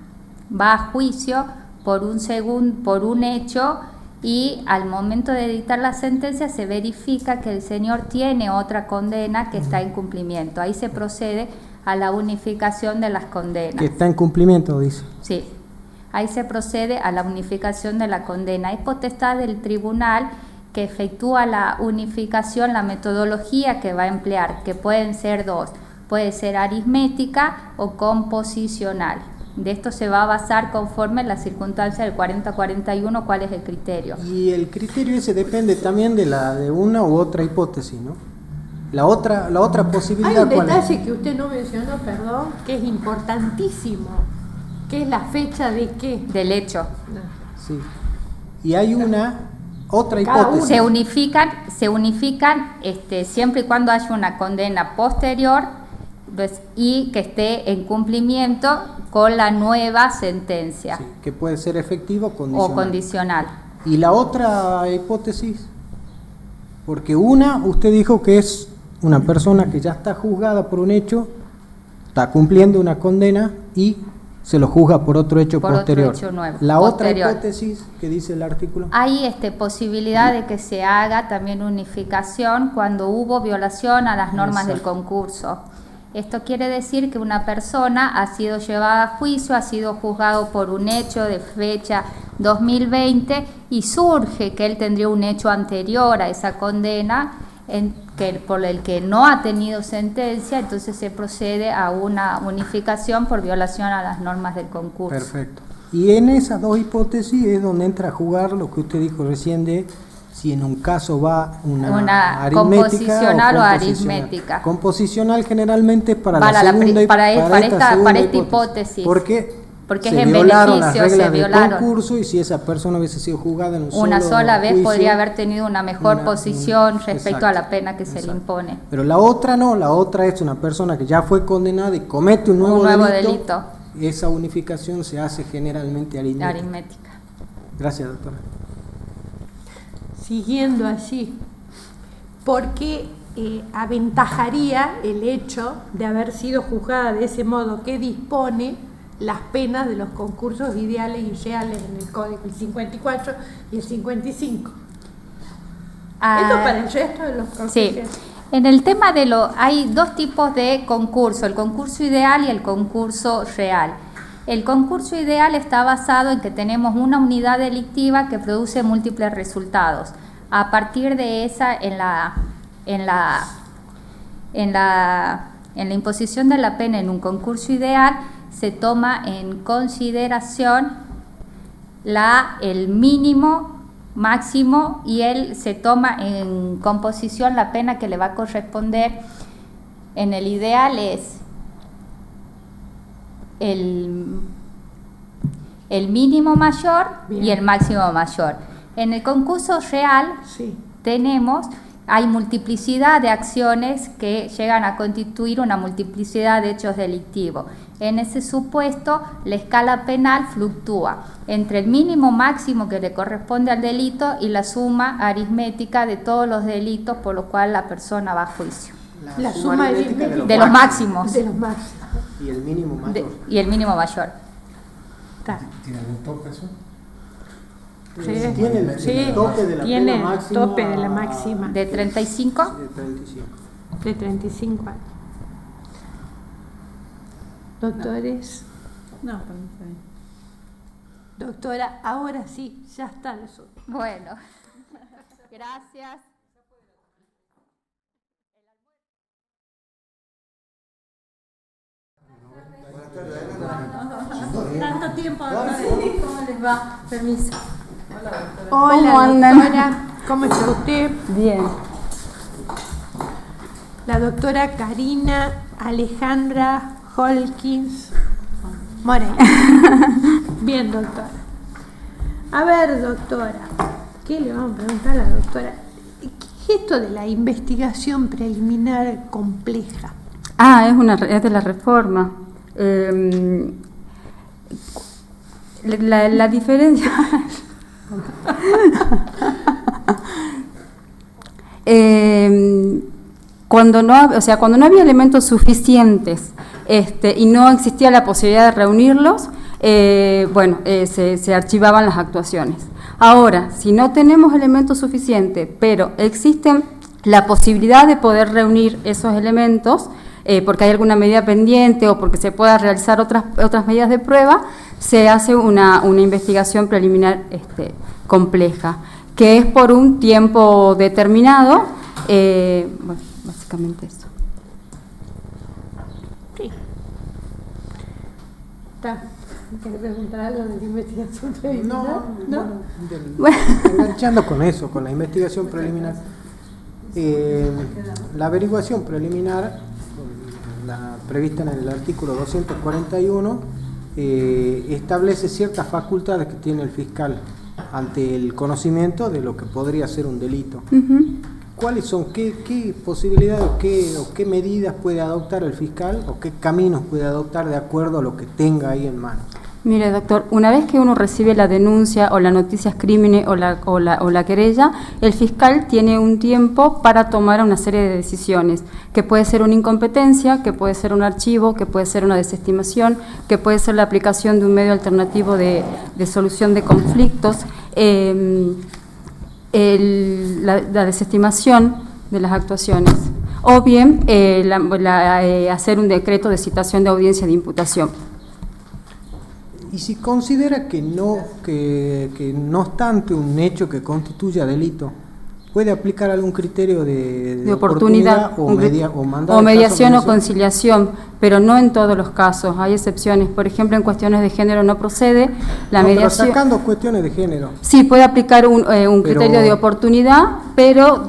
va a juicio por un hecho y al momento de dictar la sentencia se verifica que el señor tiene otra condena que está en cumplimiento. Ahí se procede a la unificación de las condenas. Que está en cumplimiento, dice. Sí, ahí se procede a la unificación de la condena. Es potestad del tribunal que efectúa la unificación, la metodología que va a emplear, que pueden ser dos, puede ser aritmética o composicional. De esto se va a basar conforme la circunstancia del 40-41, cuál es el criterio. Y el criterio ese depende también de una u otra hipótesis, ¿no? La otra posibilidad. Hay un detalle que usted no mencionó, perdón, que es importantísimo, que es la fecha de qué. Del hecho. Sí. Y hay otra hipótesis. Se unifican siempre y cuando haya una condena posterior y que esté en cumplimiento con la nueva sentencia. Sí, que puede ser efectivo o condicional. ¿Y la otra hipótesis? Porque usted dijo que es una persona que ya está juzgada por un hecho, está cumpliendo una condena y se lo juzga por otro hecho posterior. Otro hecho nuevo, la posterior. Otra hipótesis que dice el artículo. Hay posibilidad de que se haga también unificación cuando hubo violación a las normas del concurso. Esto quiere decir que una persona ha sido llevada a juicio, ha sido juzgado por un hecho de fecha 2020 y surge que él tendría un hecho anterior a esa condena por el que no ha tenido sentencia, entonces se procede a una unificación por violación a las normas del concurso. Perfecto. Y en esas dos hipótesis es donde entra a jugar lo que usted dijo recién de si en un caso va una aritmética composicional o aritmética. Composicional generalmente para esta hipótesis. Porque es en beneficio, se violaron. Concurso, y si esa persona hubiese sido juzgada en una sola vez juicio, podría haber tenido una mejor posición respecto a la pena que se le impone. Pero la otra no, la otra es una persona que ya fue condenada y comete un nuevo delito. Esa unificación se hace generalmente aritmética. Gracias, doctora. Siguiendo allí, porque aventajaría el hecho de haber sido juzgada de ese modo que dispone las penas de los concursos ideales y reales en el Código, el 54 y el 55. Esto para el resto de los concursos. Sí. En el tema hay dos tipos de concurso, el concurso ideal y el concurso real. El concurso ideal está basado en que tenemos una unidad delictiva que produce múltiples resultados. A partir de esa, en la imposición de la pena en un concurso ideal, se toma en consideración el mínimo, máximo, y se toma en composición la pena que le va a corresponder. En el ideal es el mínimo mayor. Bien. Y el máximo mayor. En el concurso real hay multiplicidad de acciones que llegan a constituir una multiplicidad de hechos delictivos. En ese supuesto, la escala penal fluctúa entre el mínimo máximo que le corresponde al delito y la suma aritmética de todos los delitos por los cuales la persona va a juicio. La suma aritmética de los máximos. De los máximos. Y el mínimo mayor. Y el mínimo mayor. ¿Tiene algún tope eso? Sí, tiene el tope de la tiene pena máxima. Tope de la máxima. ¿De 35? De 35. De 35 años. Doctores. No, para mí está bien. Doctora, ahora sí, ya está eso. Bueno, gracias. Tanto tiempo. ¿Cómo les va? Permiso. Hola, ¿Cómo andan? doctora. ¿Cómo está usted? Bien. La doctora Karina Alejandra Holkins Moreno. Bien, doctora. A ver, doctora, ¿qué le vamos a preguntar a la doctora? ¿Qué es esto de la investigación preliminar compleja? Es de la reforma. La diferencia... cuando no había elementos suficientes y no existía la posibilidad de reunirlos, se archivaban las actuaciones. Ahora, si no tenemos elementos suficientes, pero existen la posibilidad de poder reunir esos elementos, porque hay alguna medida pendiente o porque se pueda realizar otras medidas de prueba, se hace una investigación preliminar compleja, que es por un tiempo determinado. Básicamente eso. Sí. ¿Quieres preguntar algo de la investigación preliminar? Enganchando con eso, con la investigación preliminar. La averiguación preliminar, la prevista en el artículo 241, establece ciertas facultades que tiene el fiscal ante el conocimiento de lo que podría ser un delito. ¿Cuáles son? ¿Qué posibilidades o qué medidas puede adoptar el fiscal o qué caminos puede adoptar de acuerdo a lo que tenga ahí en mano? Mire, doctor, una vez que uno recibe la denuncia o la noticia crímenes o la querella, el fiscal tiene un tiempo para tomar una serie de decisiones, que puede ser una incompetencia, que puede ser un archivo, que puede ser una desestimación, que puede ser la aplicación de un medio alternativo de solución de conflictos. La desestimación de las actuaciones, o bien hacer un decreto de citación de audiencia de imputación. Y si considera que no obstante un hecho que constituya delito, ¿puede aplicar algún criterio de oportunidad o mediación o conciliación? Pero no en todos los casos, hay excepciones. Por ejemplo, en cuestiones de género no procede la mediación. Pero sacando cuestiones de género. Sí, puede aplicar un criterio de oportunidad, pero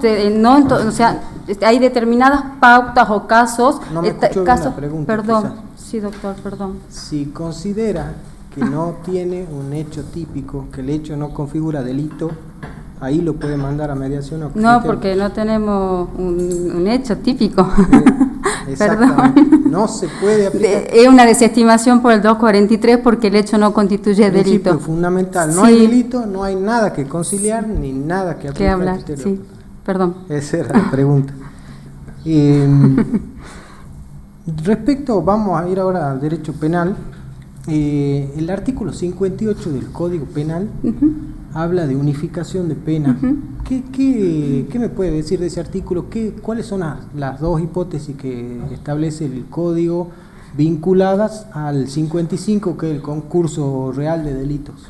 hay determinadas pautas o casos. No me escuchó bien la pregunta. Perdón, quizás. sí, doctor, perdón. Si considera que no tiene un hecho típico, que el hecho no configura delito, ahí lo puede mandar a mediación o criterio. No, porque no tenemos un hecho típico. Exactamente. Perdón. No se puede aplicar. Es una desestimación por el 243 porque el hecho no constituye delito. Fundamental. No sí. hay delito, no hay nada que conciliar ni nada que aplicar. ¿Qué hablar? Sí, perdón. Esa era la pregunta. Respecto, vamos a ir ahora al derecho penal. El artículo 58 del Código Penal habla de unificación de pena. ¿Qué me puede decir de ese artículo? ¿Cuáles son las dos hipótesis que establece el Código vinculadas al 55, que es el concurso real de delitos?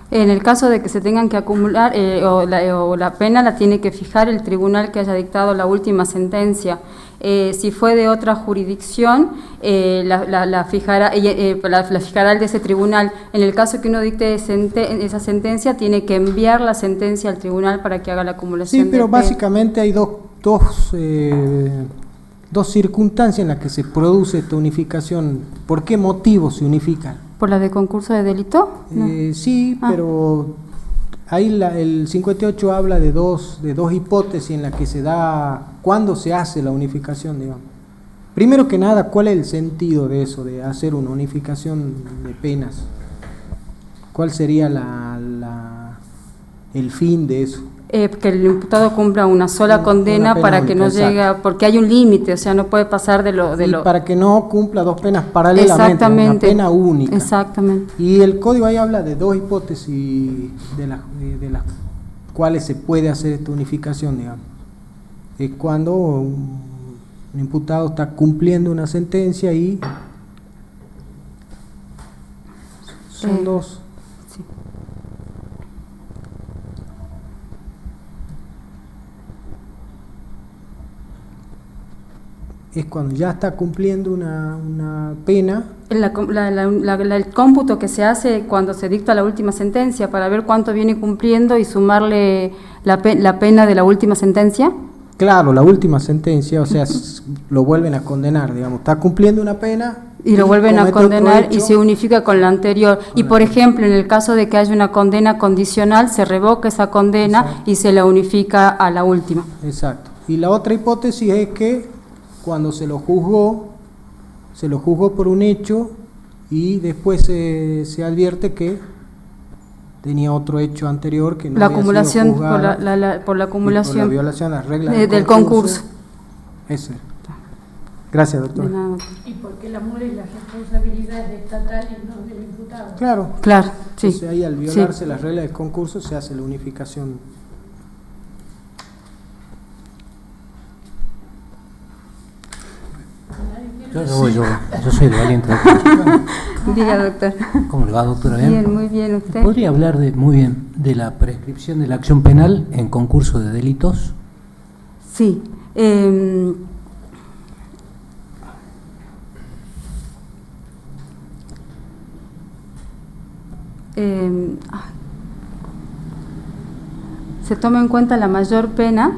En el caso de que se tengan que acumular o la pena la tiene que fijar el tribunal que haya dictado la última sentencia. Si fue de otra jurisdicción, la fijará el de ese tribunal. En el caso que uno dicte esa sentencia, tiene que enviar la sentencia al tribunal para que haga la acumulación. Sí, pero básicamente hay dos circunstancias en las que se produce esta unificación. ¿Por qué motivo se unifica? ¿Por la de concurso de delito? No. Sí, pero ahí el 58 habla de dos hipótesis en las que se da cuándo se hace la unificación, digamos. Primero que nada, ¿cuál es el sentido de eso, de hacer una unificación de penas? ¿Cuál sería el fin de eso? Que el imputado cumpla una sola condena para que no llegue, porque hay un límite, o sea, no puede pasar de lo... para que no cumpla dos penas paralelamente, una pena única. Exactamente. Y el código ahí habla de dos hipótesis de las cuales se puede hacer esta unificación, digamos. Es cuando un imputado está cumpliendo una sentencia y son dos. Sí. Es cuando ya está cumpliendo una pena. El cómputo que se hace cuando se dicta la última sentencia para ver cuánto viene cumpliendo y sumarle la pena de la última sentencia. Claro, la última sentencia, o sea, lo vuelven a condenar, digamos, está cumpliendo una pena. Y lo vuelven a condenar y se unifica con la anterior. Y por ejemplo, en el caso de que haya una condena condicional, se revoca esa condena. Exacto. Y se la unifica a la última. Exacto. Y la otra hipótesis es que cuando se lo juzgó por un hecho y después se advierte que tenía otro hecho anterior que no la había acumulación sido juzgada, por la acumulación por la violación a las reglas del concurso. Eso. Gracias, doctora. Y porque la mula y las responsabilidades estatales no del imputado. Claro. Claro, sí. Entonces ahí al violarse las reglas del concurso se hace la unificación. Yo soy el valiente. Diga, doctor. ¿Cómo le va, doctora? ¿Bien? Bien, muy bien. ¿Usted? ¿Podría hablar de la prescripción de la acción penal en concurso de delitos? Sí. Se toma en cuenta la mayor pena,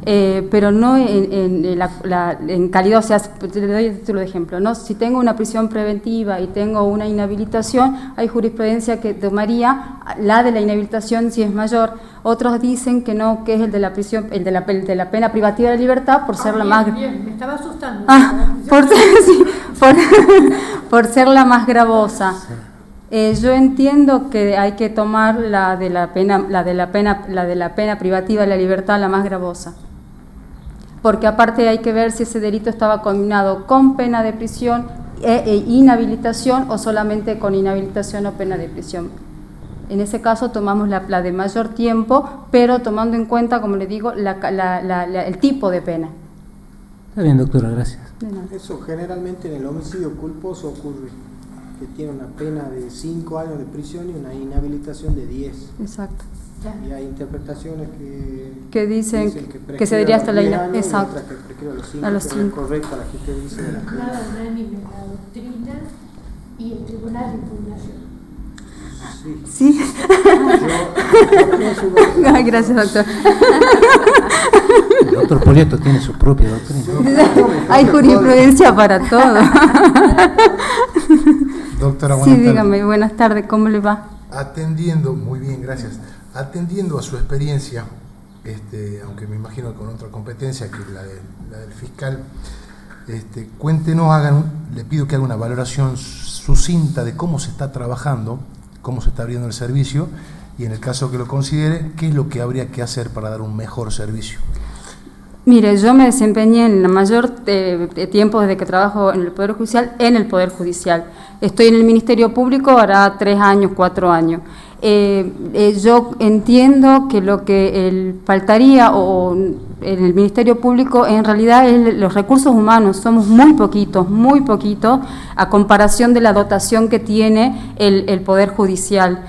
pero no en calidad, o sea, te doy el título de ejemplo, ¿no? Si tengo una prisión preventiva y tengo una inhabilitación, hay jurisprudencia que tomaría la de la inhabilitación si es mayor. Otros dicen que no, que es el de la prisión, el de la pena privativa de libertad por ser la más. Bien, me estaba asustando. Por ser la más gravosa. Yo entiendo que hay que tomar la de la pena privativa de la libertad, la más gravosa, porque aparte hay que ver si ese delito estaba combinado con pena de prisión e inhabilitación o solamente con inhabilitación o pena de prisión. En ese caso tomamos la de mayor tiempo, pero tomando en cuenta, como le digo, el tipo de pena. Está bien, doctora, gracias. Eso generalmente en el homicidio culposo ocurre, que tiene una pena de 5 años de prisión y una inhabilitación de 10. Exacto. Y hay interpretaciones que dicen que se diría hasta la inhabilitación. Exacto. A los 5. Correcto, la que usted dice. Nada unánime la doctrina y el tribunal de impugnación. Sí. Gracias, doctor. El doctor Polieto tiene su propia doctrina. Hay jurisprudencia para todo. Doctora, buenas tardes. Sí, dígame, buenas tardes, ¿cómo le va? Atendiendo, muy bien, gracias. Atendiendo a su experiencia, aunque me imagino con otra competencia que la del fiscal, cuéntenos, le pido que haga una valoración sucinta de cómo se está trabajando, cómo se está abriendo el servicio y en el caso que lo considere, qué es lo que habría que hacer para dar un mejor servicio. Mire, yo me desempeñé en la mayor tiempo desde que trabajo en el Poder Judicial. Estoy en el Ministerio Público hará 3 años, 4 años. Yo entiendo que lo que faltaría en el Ministerio Público en realidad es los recursos humanos. Somos muy poquitos a comparación de la dotación que tiene el Poder Judicial.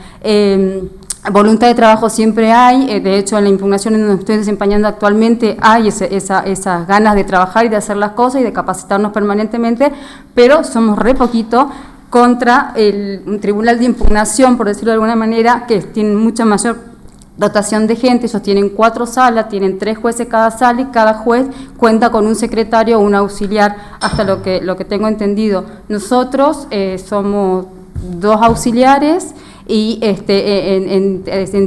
Voluntad de trabajo siempre hay, de hecho en la impugnación en donde estoy desempeñando actualmente hay esas ganas de trabajar y de hacer las cosas y de capacitarnos permanentemente, pero somos re poquito contra un tribunal de impugnación, por decirlo de alguna manera, que tiene mucha mayor dotación de gente. Ellos tienen 4 salas, tienen 3 jueces cada sala y cada juez cuenta con un secretario o un auxiliar, hasta lo que tengo entendido. Nosotros somos 2 auxiliares y en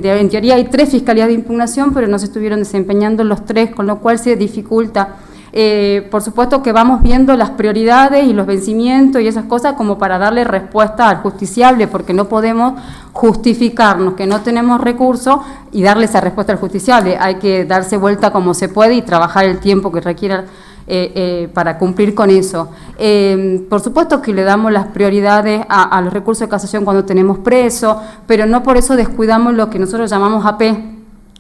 teoría hay 3 fiscalías de impugnación, pero no se estuvieron desempeñando los 3, con lo cual se dificulta. Por supuesto que vamos viendo las prioridades y los vencimientos y esas cosas como para darle respuesta al justiciable, porque no podemos justificarnos que no tenemos recursos y darle esa respuesta al justiciable. Hay que darse vuelta como se puede y trabajar el tiempo que requiera para cumplir con eso. Por supuesto que le damos las prioridades a los recursos de casación cuando tenemos preso, pero no por eso descuidamos lo que nosotros llamamos AP,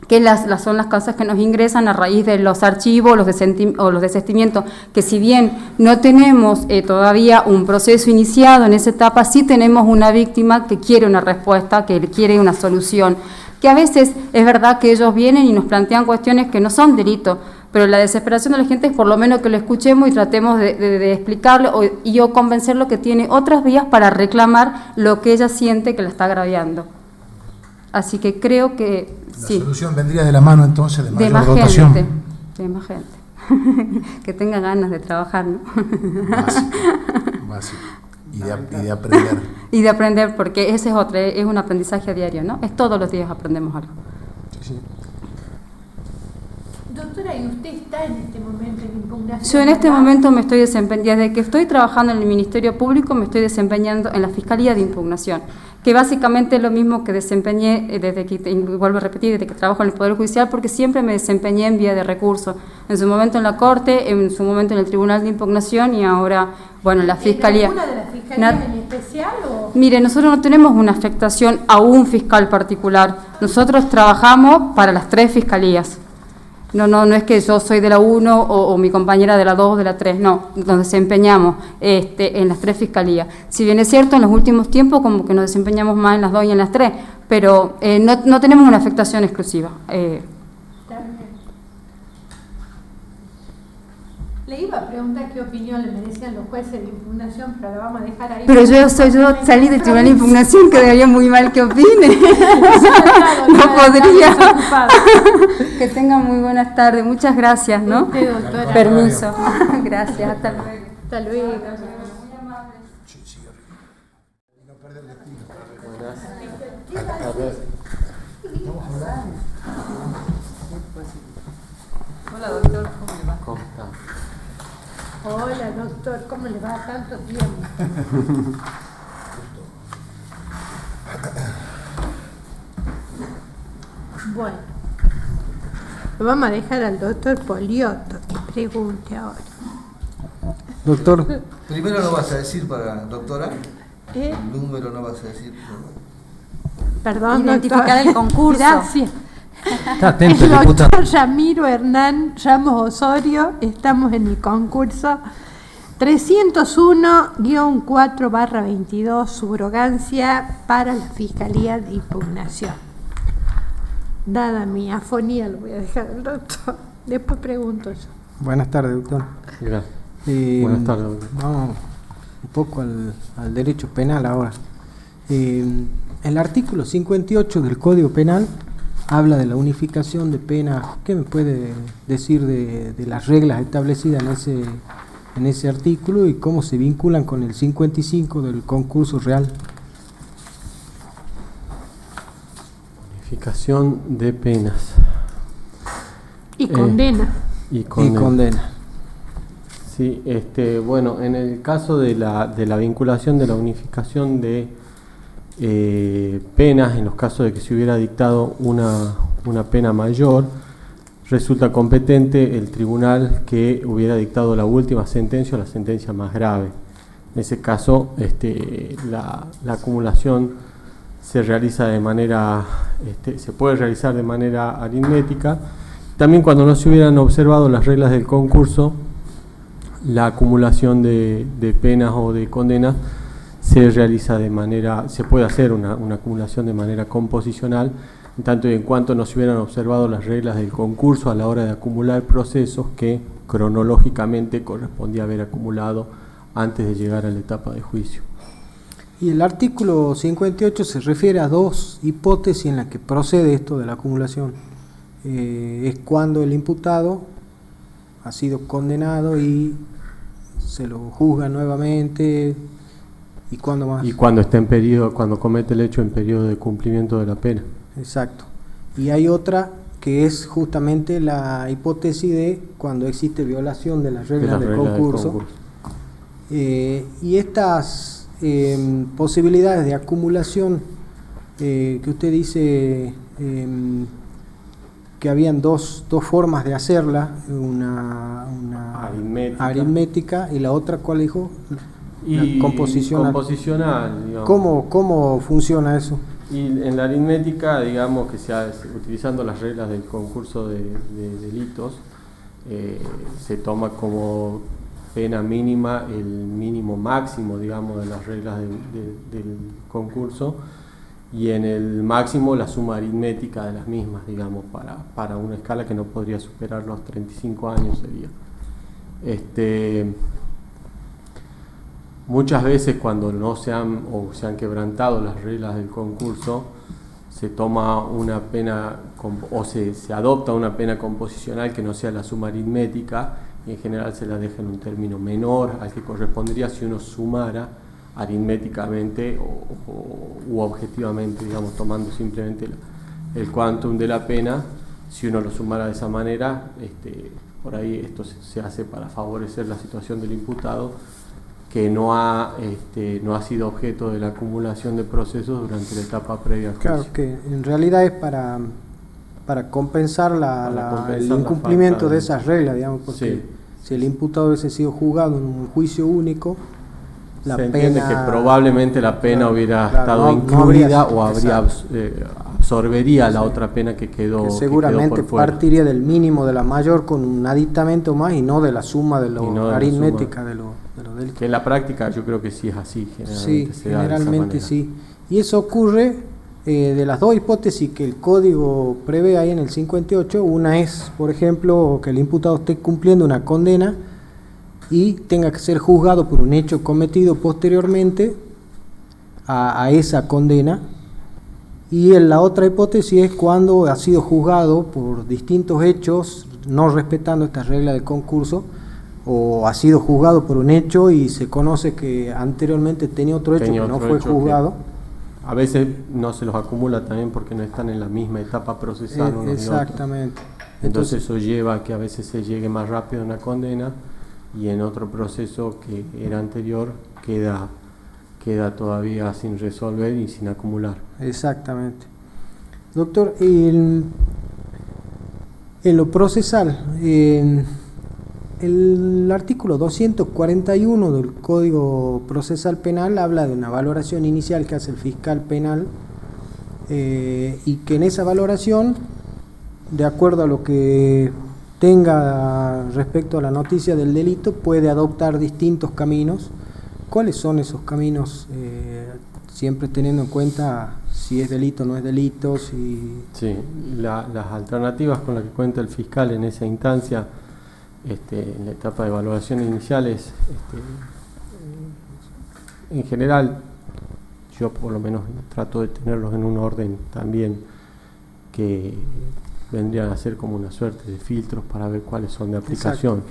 que son las causas que nos ingresan a raíz de los archivos o los desistimientos, que si bien no tenemos todavía un proceso iniciado en esa etapa, sí tenemos una víctima que quiere una respuesta, que quiere una solución, que a veces es verdad que ellos vienen y nos plantean cuestiones que no son delitos, pero la desesperación de la gente es por lo menos que lo escuchemos y tratemos de explicarle o convencerlo que tiene otras vías para reclamar lo que ella siente que la está agraviando. Así que creo que la solución vendría de la mano entonces de mayor dotación. Gente. hay más gente. Que tenga ganas de trabajar, ¿no? Básico. Y de aprender. Y de aprender, porque ese es un aprendizaje a diario, ¿no? Es todos los días aprendemos algo. Sí. Doctora, ¿y usted está en este momento en impugnación? Yo en este momento me estoy desempeñando, desde que estoy trabajando en el Ministerio Público, me estoy desempeñando en la Fiscalía de Impugnación, que básicamente es lo mismo que desempeñé desde que, vuelvo a repetir, desde que trabajo en el Poder Judicial, porque siempre me desempeñé en vía de recurso, en su momento en la Corte, en su momento en el Tribunal de Impugnación y ahora, bueno, en la Fiscalía. ¿En alguna de las fiscalías en especial? Mire, nosotros no tenemos una afectación a un fiscal particular, nosotros trabajamos para las 3 fiscalías. No es que yo soy de la 1 o mi compañera de la 2 o de la 3, no, nos desempeñamos en las 3 fiscalías. Si bien es cierto, en los últimos tiempos como que nos desempeñamos más en las 2 y en las 3, pero no tenemos una afectación exclusiva. Le iba a preguntar qué opinión le merecían los jueces de impugnación, pero la vamos a dejar ahí. Pero yo salí del Tribunal de Impugnación, quedaría muy mal que opine. No podría. Que tengan muy buenas tardes. Muchas gracias, ¿no? Permiso. Gracias. Hasta luego. Hasta luego. Hola, doctor, ¿cómo le va? ¿Cómo está? Hola, doctor, ¿cómo le va? Tanto tiempo. Bueno, lo vamos a dejar al doctor Poliotto que pregunte ahora. Doctor. Primero no vas a decir para doctora. ¿Eh? El número no vas a decir. Perdón, identificar doctor. el concurso. Gracias. Está atento, El diputado. doctor Ramiro Hernán Ramos Osorio, estamos en el concurso 301-4/22, subrogancia para la Fiscalía de Impugnación. Dada mi afonía, lo voy a dejar al doctor. Después pregunto yo. Buenas tardes, doctor. Gracias. Buenas tardes, doctor. Vamos un poco al derecho penal ahora. El artículo 58 del Código Penal habla de la unificación de penas. ¿Qué me puede decir de las reglas establecidas en ese artículo y cómo se vinculan con el 55 del concurso real? Unificación de penas. Y condena. Y condena. Sí, bueno, en el caso de la vinculación de la unificación de penas, en los casos de que se hubiera dictado una pena mayor, resulta competente el tribunal que hubiera dictado la última sentencia o la sentencia más grave. En ese caso, la acumulación se realiza de manera, se puede realizar de manera aritmética. También cuando no se hubieran observado las reglas del concurso, la acumulación de penas o de condenas se realiza se puede hacer una acumulación de manera composicional, en tanto y en cuanto no se hubieran observado las reglas del concurso a la hora de acumular procesos que cronológicamente correspondía haber acumulado antes de llegar a la etapa de juicio. Y el artículo 58 se refiere a 2 hipótesis en las que procede esto de la acumulación. Es cuando el imputado ha sido condenado y se lo juzga nuevamente. ¿Y cuándo más? Y cuando está cuando comete el hecho en periodo de cumplimiento de la pena. Exacto. Y hay otra que es justamente la hipótesis de cuando existe violación de las reglas del concurso. Y estas posibilidades de acumulación que usted dice que habían dos formas de hacerla, una aritmética y la otra, ¿cuál dijo? Y composicional. Digamos. ¿Cómo funciona eso? Y en la aritmética, digamos que utilizando las reglas del concurso de delitos, se toma como pena mínima el mínimo máximo, digamos, de las reglas del concurso, y en el máximo la suma aritmética de las mismas, digamos, para una escala que no podría superar los 35 años sería. Muchas veces cuando no se han quebrantado las reglas del concurso, se toma una pena o se adopta una pena composicional que no sea la suma aritmética, y en general se la deja en un término menor al que correspondería si uno sumara aritméticamente u objetivamente, digamos, tomando simplemente el quantum de la pena. Si uno lo sumara de esa manera, por ahí esto se hace para favorecer la situación del imputado que no ha sido objeto de la acumulación de procesos durante la etapa previa al juicio. Claro, que en realidad es para compensar el incumplimiento de esas reglas, digamos, porque si el imputado hubiese sido juzgado en un juicio único, la se pena... entiende que probablemente la pena hubiera estado incluida o absorbería la otra pena que quedó, que seguramente por fuera. Partiría del mínimo de la mayor con un aditamento más y no de la suma de lo aritmética de los delitos. Que en la práctica yo creo que sí es así, generalmente. Sí, generalmente sí. Y eso ocurre de las dos hipótesis que el código prevé ahí en el 58. Una es, por ejemplo, que el imputado esté cumpliendo una condena y tenga que ser juzgado por un hecho cometido posteriormente a esa condena. Y en la otra hipótesis es cuando ha sido juzgado por distintos hechos, no respetando esta regla del concurso, o ha sido juzgado por un hecho y se conoce que anteriormente tenía otro hecho que no fue juzgado. A veces no se los acumula también porque no están en la misma etapa procesal. Exactamente. Entonces eso lleva a que a veces se llegue más rápido a una condena y en otro proceso que era anterior queda todavía sin resolver y sin acumular. Exactamente. Doctor, en lo procesal, el artículo 241 del Código Procesal Penal habla de una valoración inicial que hace el fiscal penal y que en esa valoración, de acuerdo a lo que tenga respecto a la noticia del delito, puede adoptar distintos caminos. ¿Cuáles son esos caminos? Siempre teniendo en cuenta si es delito o no es delito. Sí, las alternativas con las que cuenta el fiscal en esa instancia, en la etapa de evaluación inicial, en general, yo por lo menos trato de tenerlos en un orden también que vendrían a ser como una suerte de filtros para ver cuáles son de aplicación.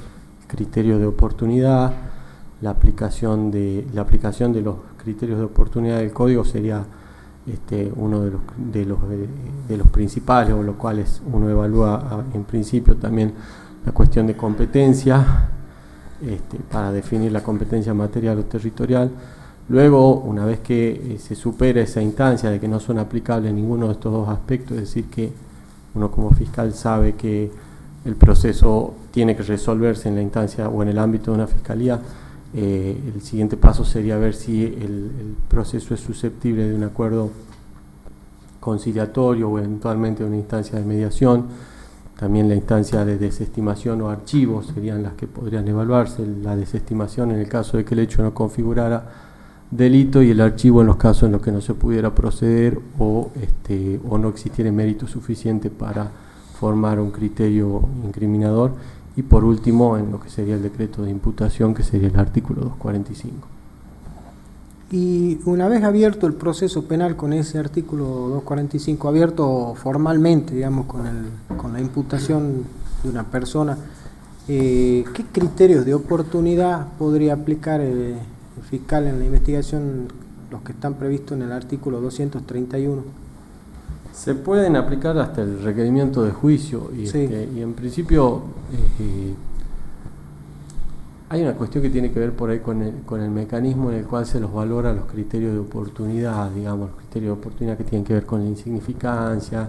El criterio de oportunidad, la aplicación de los criterios de oportunidad del código sería uno de los principales, o los cuales uno evalúa en principio también la cuestión de competencia para definir la competencia material o territorial. Luego, una vez que se supera esa instancia de que no son aplicables ninguno de estos dos aspectos, es decir, que uno como fiscal sabe que el proceso tiene que resolverse en la instancia o en el ámbito de una fiscalía, el siguiente paso sería ver si el proceso es susceptible de un acuerdo conciliatorio o eventualmente una instancia de mediación. También la instancia de desestimación o archivo serían las que podrían evaluarse. La desestimación en el caso de que el hecho no configurara delito y el archivo en los casos en los que no se pudiera proceder o no existiera mérito suficiente para formar un criterio incriminador. Y por último, en lo que sería el decreto de imputación, que sería el artículo 245. Y una vez abierto el proceso penal con ese artículo 245, abierto formalmente, digamos, con la imputación de una persona, ¿qué criterios de oportunidad podría aplicar el fiscal en la investigación, los que están previstos en el artículo 231? Se pueden aplicar hasta el requerimiento de juicio y en principio hay una cuestión que tiene que ver por ahí con el mecanismo en el cual se los valora los criterios de oportunidad, digamos, los criterios de oportunidad que tienen que ver con la insignificancia,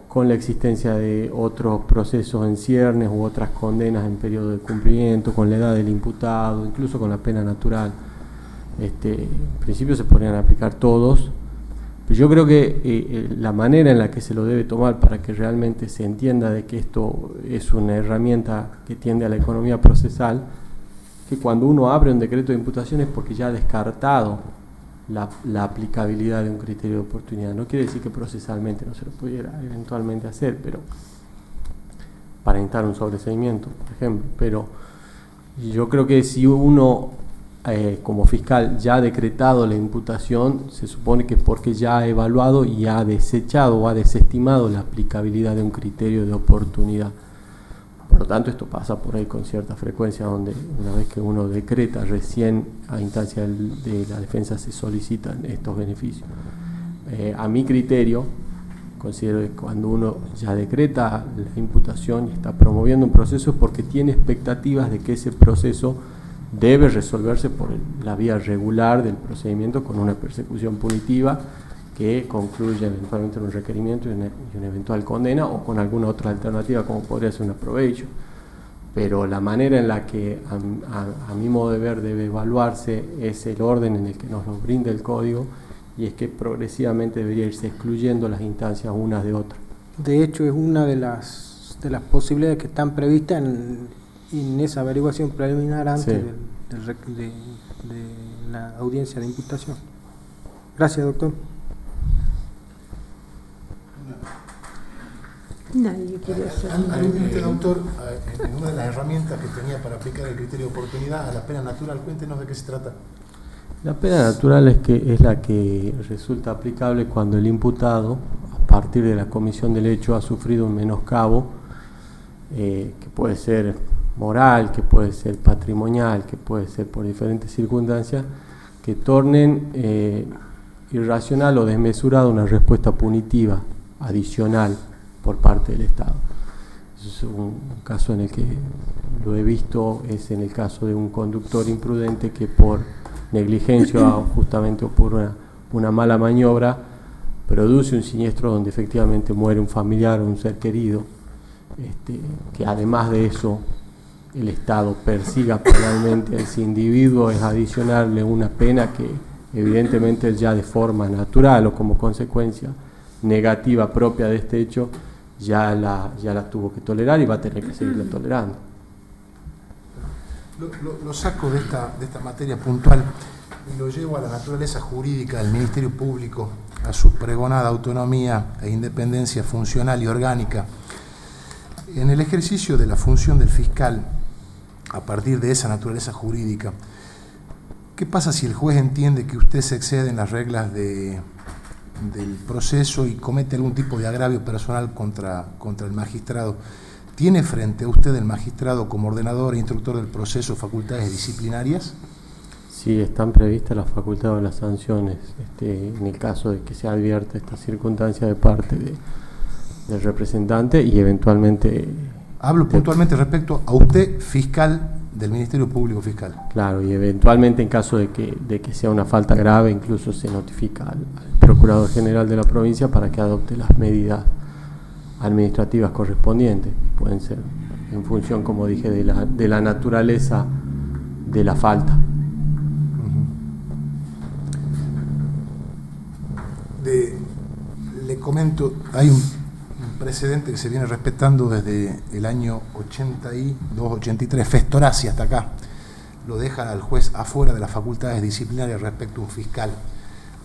con la existencia de otros procesos en ciernes u otras condenas en periodo de cumplimiento, con la edad del imputado, incluso con la pena natural. En principio se podrían aplicar todos. Yo creo que la manera en la que se lo debe tomar para que realmente se entienda de que esto es una herramienta que tiende a la economía procesal, que cuando uno abre un decreto de imputación es porque ya ha descartado la aplicabilidad de un criterio de oportunidad. No quiere decir que procesalmente no se lo pudiera eventualmente hacer, pero para instar un sobreseimiento, por ejemplo. Pero yo creo que si uno como fiscal ya ha decretado la imputación, se supone que es porque ya ha evaluado y ha desechado o ha desestimado la aplicabilidad de un criterio de oportunidad. Por lo tanto, esto pasa por ahí con cierta frecuencia, donde una vez que uno decreta, recién a instancia de la defensa se solicitan estos beneficios. A mi criterio, considero que cuando uno ya decreta la imputación y está promoviendo un proceso es porque tiene expectativas de que ese proceso debe resolverse por la vía regular del procedimiento con una persecución punitiva que concluya eventualmente en un requerimiento y una eventual condena o con alguna otra alternativa como podría ser un aprovecho. Pero la manera en la que a mi modo de ver debe evaluarse es el orden en el que nos lo brinda el código, y es que progresivamente debería irse excluyendo las instancias unas de otras. De hecho, es una de las posibilidades que están previstas en esa averiguación preliminar antes de la audiencia de imputación. Gracias, doctor. Nadie quiere hacer. Usted, doctor, en una de las herramientas que tenía para aplicar el criterio de oportunidad a la pena natural, cuéntenos de qué se trata. La pena natural es la que resulta aplicable cuando el imputado, a partir de la comisión del hecho, ha sufrido un menoscabo, que puede ser moral, que puede ser patrimonial, que puede ser por diferentes circunstancias, que tornen irracional o desmesurada una respuesta punitiva adicional por parte del Estado. Eso es un caso en el que lo he visto, es en el caso de un conductor imprudente que por negligencia justamente o por una mala maniobra produce un siniestro donde efectivamente muere un familiar o un ser querido, que además de eso el Estado persiga penalmente a ese individuo, es adicionarle una pena que evidentemente él ya de forma natural o como consecuencia negativa propia de este hecho ya la tuvo que tolerar y va a tener que seguirla tolerando. Lo saco de esta materia puntual y lo llevo a la naturaleza jurídica del Ministerio Público, a su pregonada autonomía e independencia funcional y orgánica. En el ejercicio de la función del fiscal, a partir de esa naturaleza jurídica, ¿qué pasa si el juez entiende que usted se excede en las reglas del proceso y comete algún tipo de agravio personal contra el magistrado? ¿Tiene frente a usted el magistrado como ordenador e instructor del proceso facultades disciplinarias? Sí, están previstas las facultades o las sanciones en el caso de que se advierta esta circunstancia de parte del representante y eventualmente... Hablo puntualmente respecto a usted, fiscal del Ministerio Público Fiscal. Claro, y eventualmente en caso de que sea una falta grave, incluso se notifica al Procurador General de la provincia para que adopte las medidas administrativas correspondientes, que pueden ser en función, como dije, de la naturaleza de la falta. Le comento, hay un precedente que se viene respetando desde el año 82-83, Festorazzi hasta acá, lo deja al juez afuera de las facultades disciplinarias respecto a un fiscal,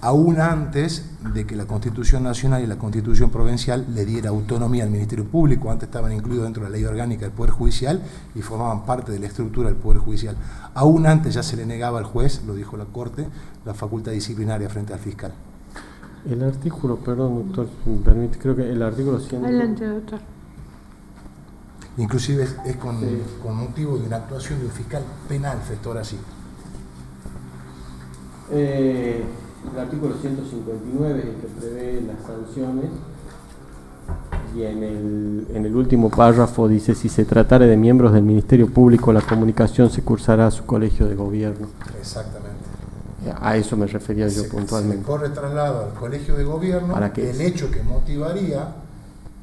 aún antes de que la Constitución Nacional y la Constitución Provincial le diera autonomía al Ministerio Público. Antes estaban incluidos dentro de la Ley Orgánica del Poder Judicial y formaban parte de la estructura del Poder Judicial. Aún antes ya se le negaba al juez, lo dijo la Corte, la facultad disciplinaria frente al fiscal. El artículo, perdón, doctor, si me permite, creo que el artículo 100... Adelante, doctor. Inclusive es con motivo de una actuación de un fiscal penal, Festorazzi. El artículo 159 es el que prevé las sanciones y en el último párrafo dice: si se tratare de miembros del Ministerio Público, la comunicación se cursará a su colegio de gobierno. Exactamente. A eso me refería yo puntualmente. Se corre traslado al colegio de gobierno el hecho que motivaría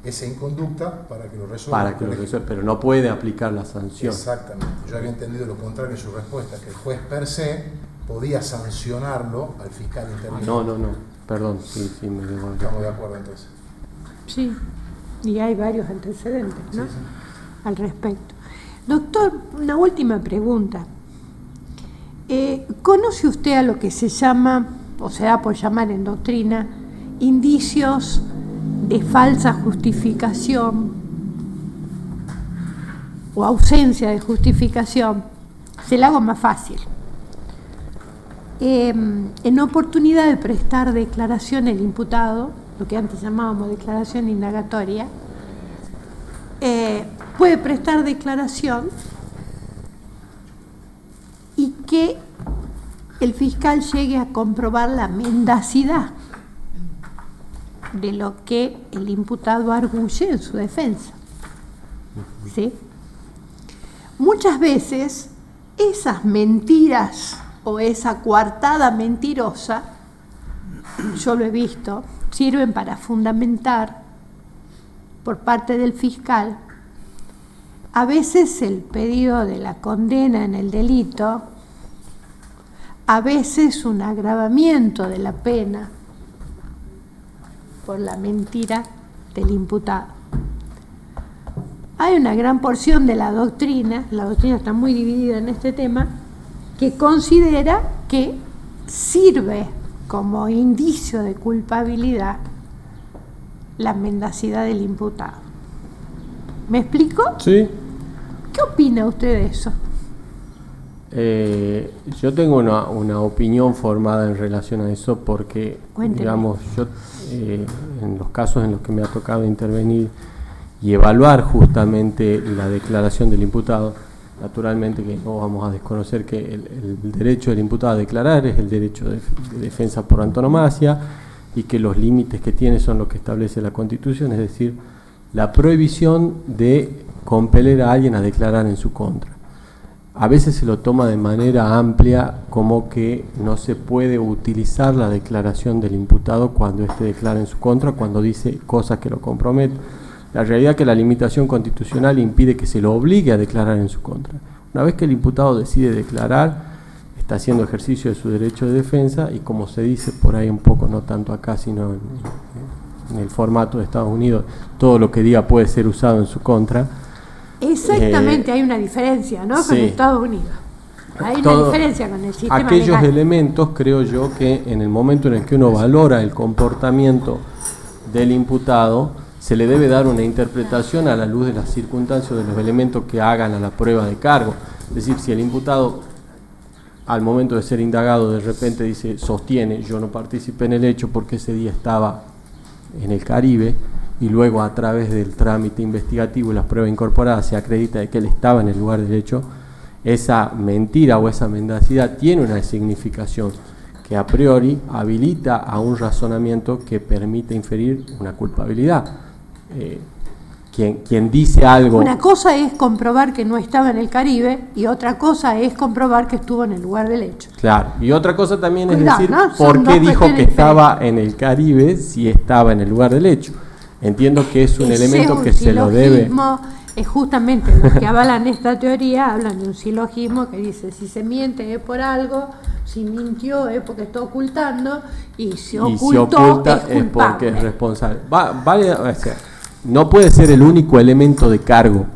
esa inconducta para que lo resuelva. Para que lo resuelva, pero no puede aplicar la sanción. Exactamente. Yo había entendido lo contrario en su respuesta, que el juez per se podía sancionarlo al fiscal intervenido. No, perdón, sí, me devuelvo. Estamos de acuerdo entonces. Sí, y hay varios antecedentes, ¿no? Sí. Al respecto. Doctor, una última pregunta. ¿Conoce usted a lo que se llama, o se da por llamar en doctrina, indicios de falsa justificación o ausencia de justificación? Se la hago más fácil. en oportunidad de prestar declaración el imputado, lo que antes llamábamos declaración indagatoria, puede prestar declaración y que el fiscal llegue a comprobar la mendacidad de lo que el imputado arguye en su defensa. ¿Sí? Muchas veces esas mentiras o esa coartada mentirosa, yo lo he visto, sirven para fundamentar por parte del fiscal a veces el pedido de la condena en el delito, a veces un agravamiento de la pena por la mentira del imputado. Hay una gran porción de la doctrina está muy dividida en este tema, que considera que sirve como indicio de culpabilidad la mendacidad del imputado. ¿Me explico? Sí. ¿Qué opina usted de eso? Yo tengo una opinión formada en relación a eso porque, Cuénteme. digamos, yo en los casos en los que me ha tocado intervenir y evaluar justamente la declaración del imputado, naturalmente que no vamos a desconocer que el derecho del imputado a declarar es el derecho de defensa por antonomasia y que los límites que tiene son los que establece la Constitución, es decir, la prohibición de compeler a alguien a declarar en su contra. A veces se lo toma de manera amplia como que no se puede utilizar la declaración del imputado cuando éste declara en su contra, cuando dice cosas que lo comprometen. La realidad es que la limitación constitucional impide que se lo obligue a declarar en su contra. Una vez que el imputado decide declarar, está haciendo ejercicio de su derecho de defensa y, como se dice por ahí un poco, no tanto acá sino en el formato de Estados Unidos, todo lo que diga puede ser usado en su contra. Exactamente, hay una diferencia, ¿no? Con sí. Estados Unidos. Hay una diferencia con el sistema aquellos legal. elementos, creo yo, que en el momento en el que uno valora el comportamiento del imputado, se le debe dar una interpretación a la luz de las circunstancias, de los elementos que hagan a la prueba de cargo. Es decir, si el imputado, al momento de ser indagado, de repente dice, sostiene, yo no participé en el hecho porque ese día estaba en el Caribe, y luego a través del trámite investigativo y las pruebas incorporadas se acredita de que él estaba en el lugar del hecho, esa mentira o esa mendacidad tiene una significación que a priori habilita a un razonamiento que permite inferir una culpabilidad. Quien dice algo... Una cosa es comprobar que no estaba en el Caribe y otra cosa es comprobar que estuvo en el lugar del hecho. Claro, y otra cosa también es decir, ¿no? ¿por qué dijo que estaba en el Caribe si estaba en el lugar del hecho? Entiendo que es un elemento que se lo debe... Es justamente los que avalan esta teoría, hablan de un silogismo que dice, si se miente es por algo, si mintió es porque está ocultando, y si oculta es porque es responsable. No puede ser el único elemento de cargo.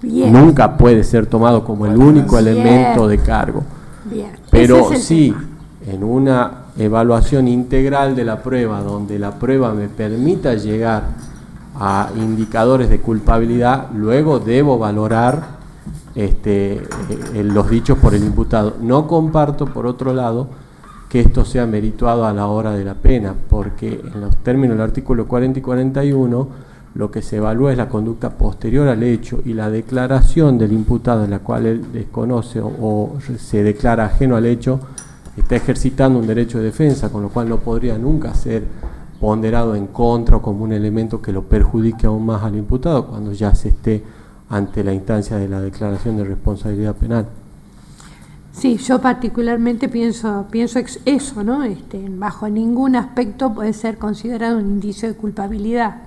Bien. Nunca puede ser tomado como el único elemento de cargo. Bien. Pero Ese es el sí, tema. en una evaluación integral de la prueba, donde la prueba me permita llegar a indicadores de culpabilidad, luego debo valorar los dichos por el imputado. No comparto, por otro lado, que esto sea merituado a la hora de la pena, porque en los términos del artículo 40 y 41, lo que se evalúa es la conducta posterior al hecho, y la declaración del imputado en la cual él desconoce o se declara ajeno al hecho, está ejercitando un derecho de defensa, con lo cual no podría nunca ser ponderado en contra o como un elemento que lo perjudique aún más al imputado cuando ya se esté ante la instancia de la declaración de responsabilidad penal. Sí, yo particularmente pienso eso, ¿no? Bajo ningún aspecto puede ser considerado un indicio de culpabilidad.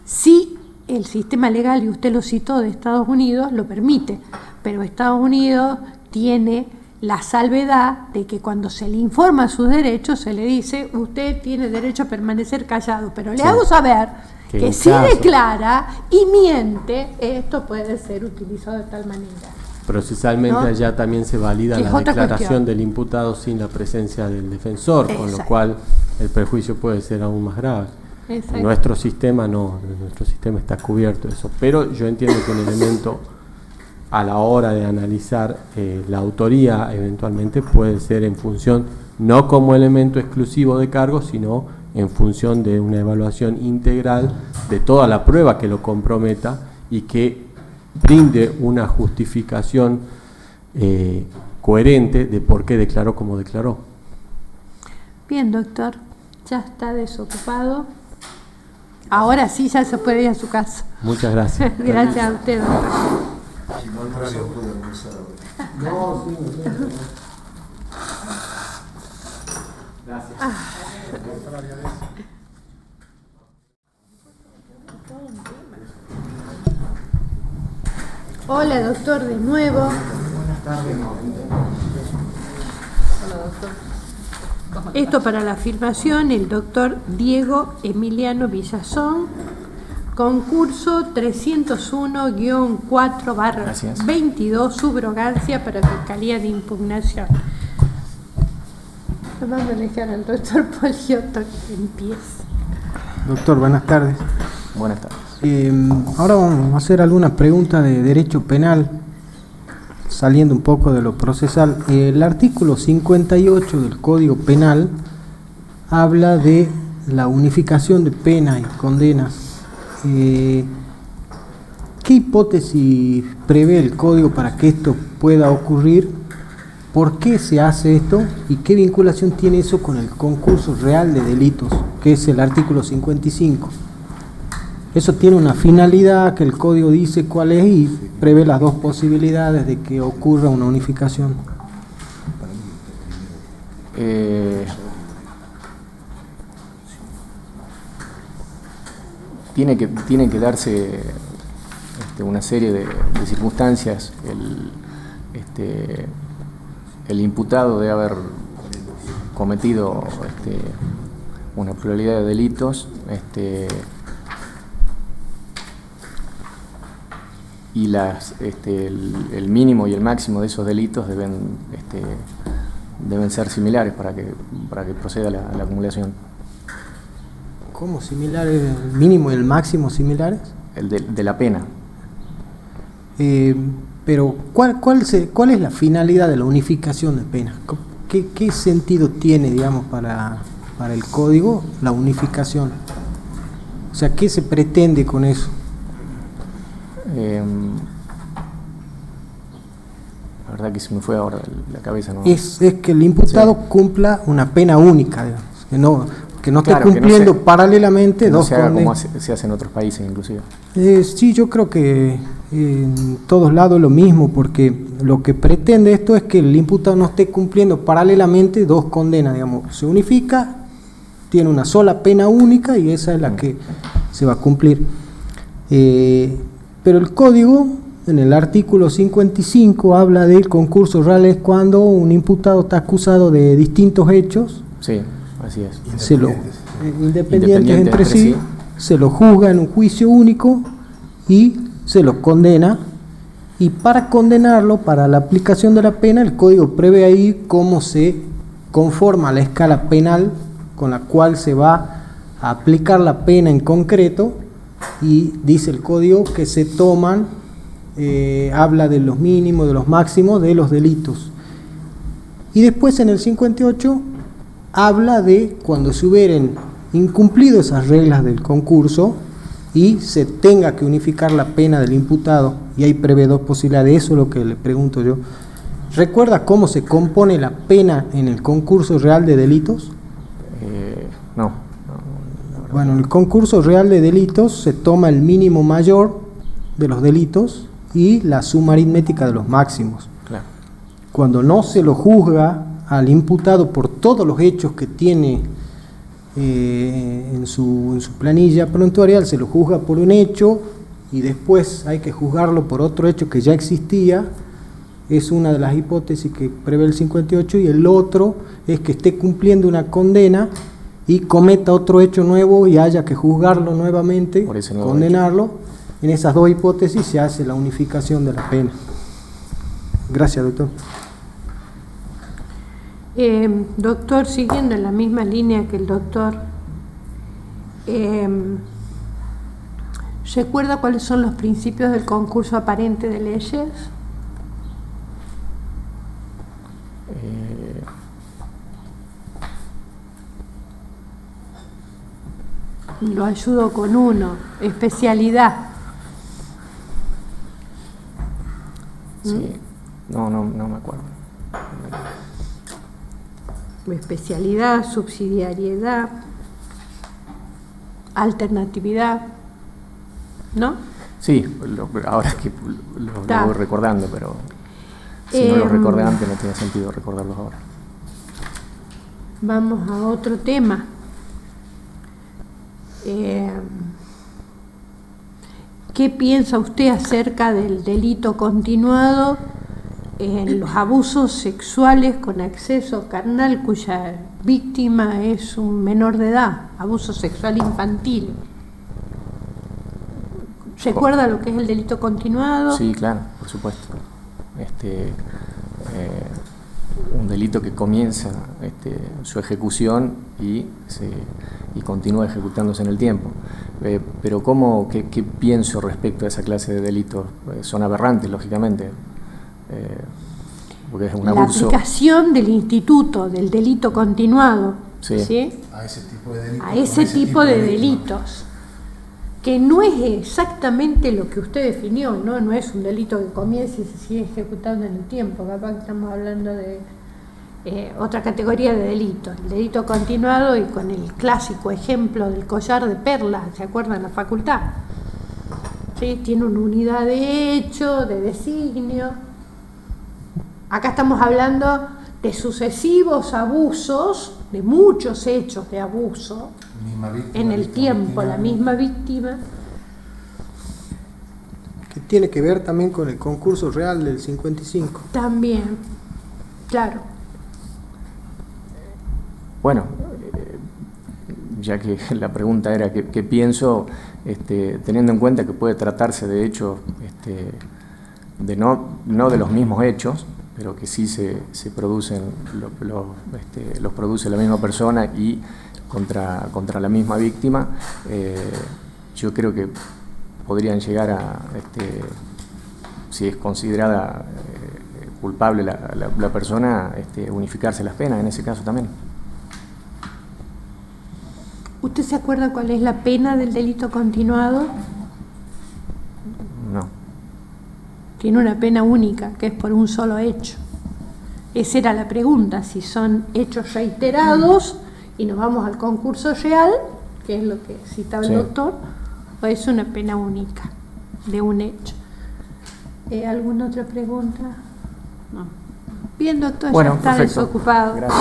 Sí, el sistema legal, y usted lo citó, de Estados Unidos lo permite, pero Estados Unidos tiene la salvedad de que cuando se le informa sus derechos se le dice, usted tiene derecho a permanecer callado, pero le hago saber que si declara y miente, esto puede ser utilizado de tal manera. Procesalmente, ¿no? Allá también se valida la declaración del imputado sin la presencia del defensor, con lo cual el perjuicio puede ser aún más grave. En nuestro sistema no, en nuestro sistema está cubierto eso, pero yo entiendo que un elemento a la hora de analizar la autoría, eventualmente puede ser en función, no como elemento exclusivo de cargo, sino en función de una evaluación integral de toda la prueba que lo comprometa y que brinde una justificación coherente de por qué declaró como declaró. Bien, doctor, ya está desocupado. Ahora sí ya se puede ir a su casa. Muchas gracias. Gracias a usted, doctor. Si no almuerzo, puede almorzar ahora. No, sí, gracias. Hola, doctor, de nuevo. Buenas tardes. Hola, doctor. Esto para la afirmación, el doctor Diego Emiliano Villazón, concurso 301-4/22, subrogancia para Fiscalía de Impugnación. Vamos a dejar al doctor Poliotto que empiece. Doctor, buenas tardes. Buenas tardes. Ahora vamos a hacer algunas preguntas de derecho penal, saliendo un poco de lo procesal. El artículo 58 del Código Penal habla de la unificación de penas y condenas. ¿Qué hipótesis prevé el Código para que esto pueda ocurrir? ¿Por qué se hace esto? ¿Y qué vinculación tiene eso con el concurso real de delitos, que es el artículo 55? Eso tiene una finalidad que el Código dice cuál es y prevé las dos posibilidades de que ocurra una unificación. Tiene que darse una serie de circunstancias. El imputado debe haber cometido una pluralidad de delitos, y el mínimo y el máximo de esos delitos deben ser similares para que proceda la acumulación. ¿Cómo similares? ¿El mínimo y el máximo similares? El de la pena. Pero ¿cuál es la finalidad de la unificación de penas? ¿Qué sentido tiene, digamos, para el Código la unificación? O sea, ¿qué se pretende con eso? La verdad que se me fue ahora la cabeza. ¿No? Es que el imputado cumpla una pena única, digamos, que no esté Claro, cumpliendo que no paralelamente que no dos se haga como condenas. se hace en otros países inclusive. Sí, yo creo que en todos lados es lo mismo, porque lo que pretende esto es que el imputado no esté cumpliendo paralelamente dos condenas, digamos, se unifica, tiene una sola pena única y esa es la que se va a cumplir. Pero el Código, en el artículo 55, habla del concurso real, es cuando un imputado está acusado de distintos hechos. Sí, así es. Independientes entre sí, se lo juzga en un juicio único y se lo condena. Y para condenarlo, para la aplicación de la pena, el Código prevé ahí cómo se conforma la escala penal con la cual se va a aplicar la pena en concreto, y dice el Código que se toman, habla de los mínimos, de los máximos de los delitos. Y después en el 58 habla de cuando se hubieran incumplido esas reglas del concurso y se tenga que unificar la pena del imputado, y ahí prevé dos posibilidades. Eso es lo que le pregunto yo. ¿Recuerda cómo se compone la pena en el concurso real de delitos? No. Bueno, en el concurso real de delitos se toma el mínimo mayor de los delitos y la suma aritmética de los máximos. Claro. Cuando no se lo juzga al imputado por todos los hechos que tiene en su planilla prontuarial, se lo juzga por un hecho y después hay que juzgarlo por otro hecho que ya existía. Es una de las hipótesis que prevé el 58, y el otro es que esté cumpliendo una condena y cometa otro hecho nuevo y haya que juzgarlo nuevamente, condenarlo. Hecho. En esas dos hipótesis se hace la unificación de la pena. Gracias, doctor. Doctor, siguiendo en la misma línea que el doctor, ¿recuerda cuáles son los principios del concurso aparente de leyes? Lo ayudo con uno. Especialidad. Sí, no me acuerdo. Especialidad, subsidiariedad, alternatividad, ¿no? Sí, ahora es que lo voy recordando, pero si no lo recordé antes no tiene sentido recordarlos ahora. Vamos a otro tema. ¿Qué piensa usted acerca del delito continuado en los abusos sexuales con acceso carnal cuya víctima es un menor de edad, abuso sexual infantil? ¿Recuerda lo que es el delito continuado? Sí, claro, por supuesto. Un delito que comienza su ejecución y continúa ejecutándose en el tiempo. Pero ¿qué pienso respecto a esa clase de delitos? Son aberrantes, lógicamente. Porque es un abuso. La aplicación del instituto del delito continuado, ¿sí? A ese tipo de delitos. A ese tipo de delitos. Que no es exactamente lo que usted definió, ¿no? No es un delito que comienza y se sigue ejecutando en el tiempo. Capaz que estamos hablando de otra categoría de delitos. El delito continuado, y con el clásico ejemplo del collar de perlas, ¿se acuerdan? La facultad. ¿Sí? Tiene una unidad de hecho, de designio. Acá estamos hablando de sucesivos abusos, de muchos hechos de abuso en el tiempo, la misma víctima. Que tiene que ver también con el concurso real del 55. También, claro. Bueno, ya que la pregunta era qué pienso, teniendo en cuenta que puede tratarse de hechos de no de los mismos hechos, pero que sí se producen, los produce la misma persona y contra la misma víctima, yo creo que podrían llegar a, si es considerada culpable la persona, unificarse las penas en ese caso también. ¿Usted se acuerda cuál es la pena del delito continuado? No. Tiene una pena única, que es por un solo hecho. Esa era la pregunta, si son hechos reiterados y nos vamos al concurso real, que es lo que citaba el doctor, o es una pena única de un hecho. ¿Alguna otra pregunta? No. Bien, doctor, bueno, ya está desocupado. Gracias.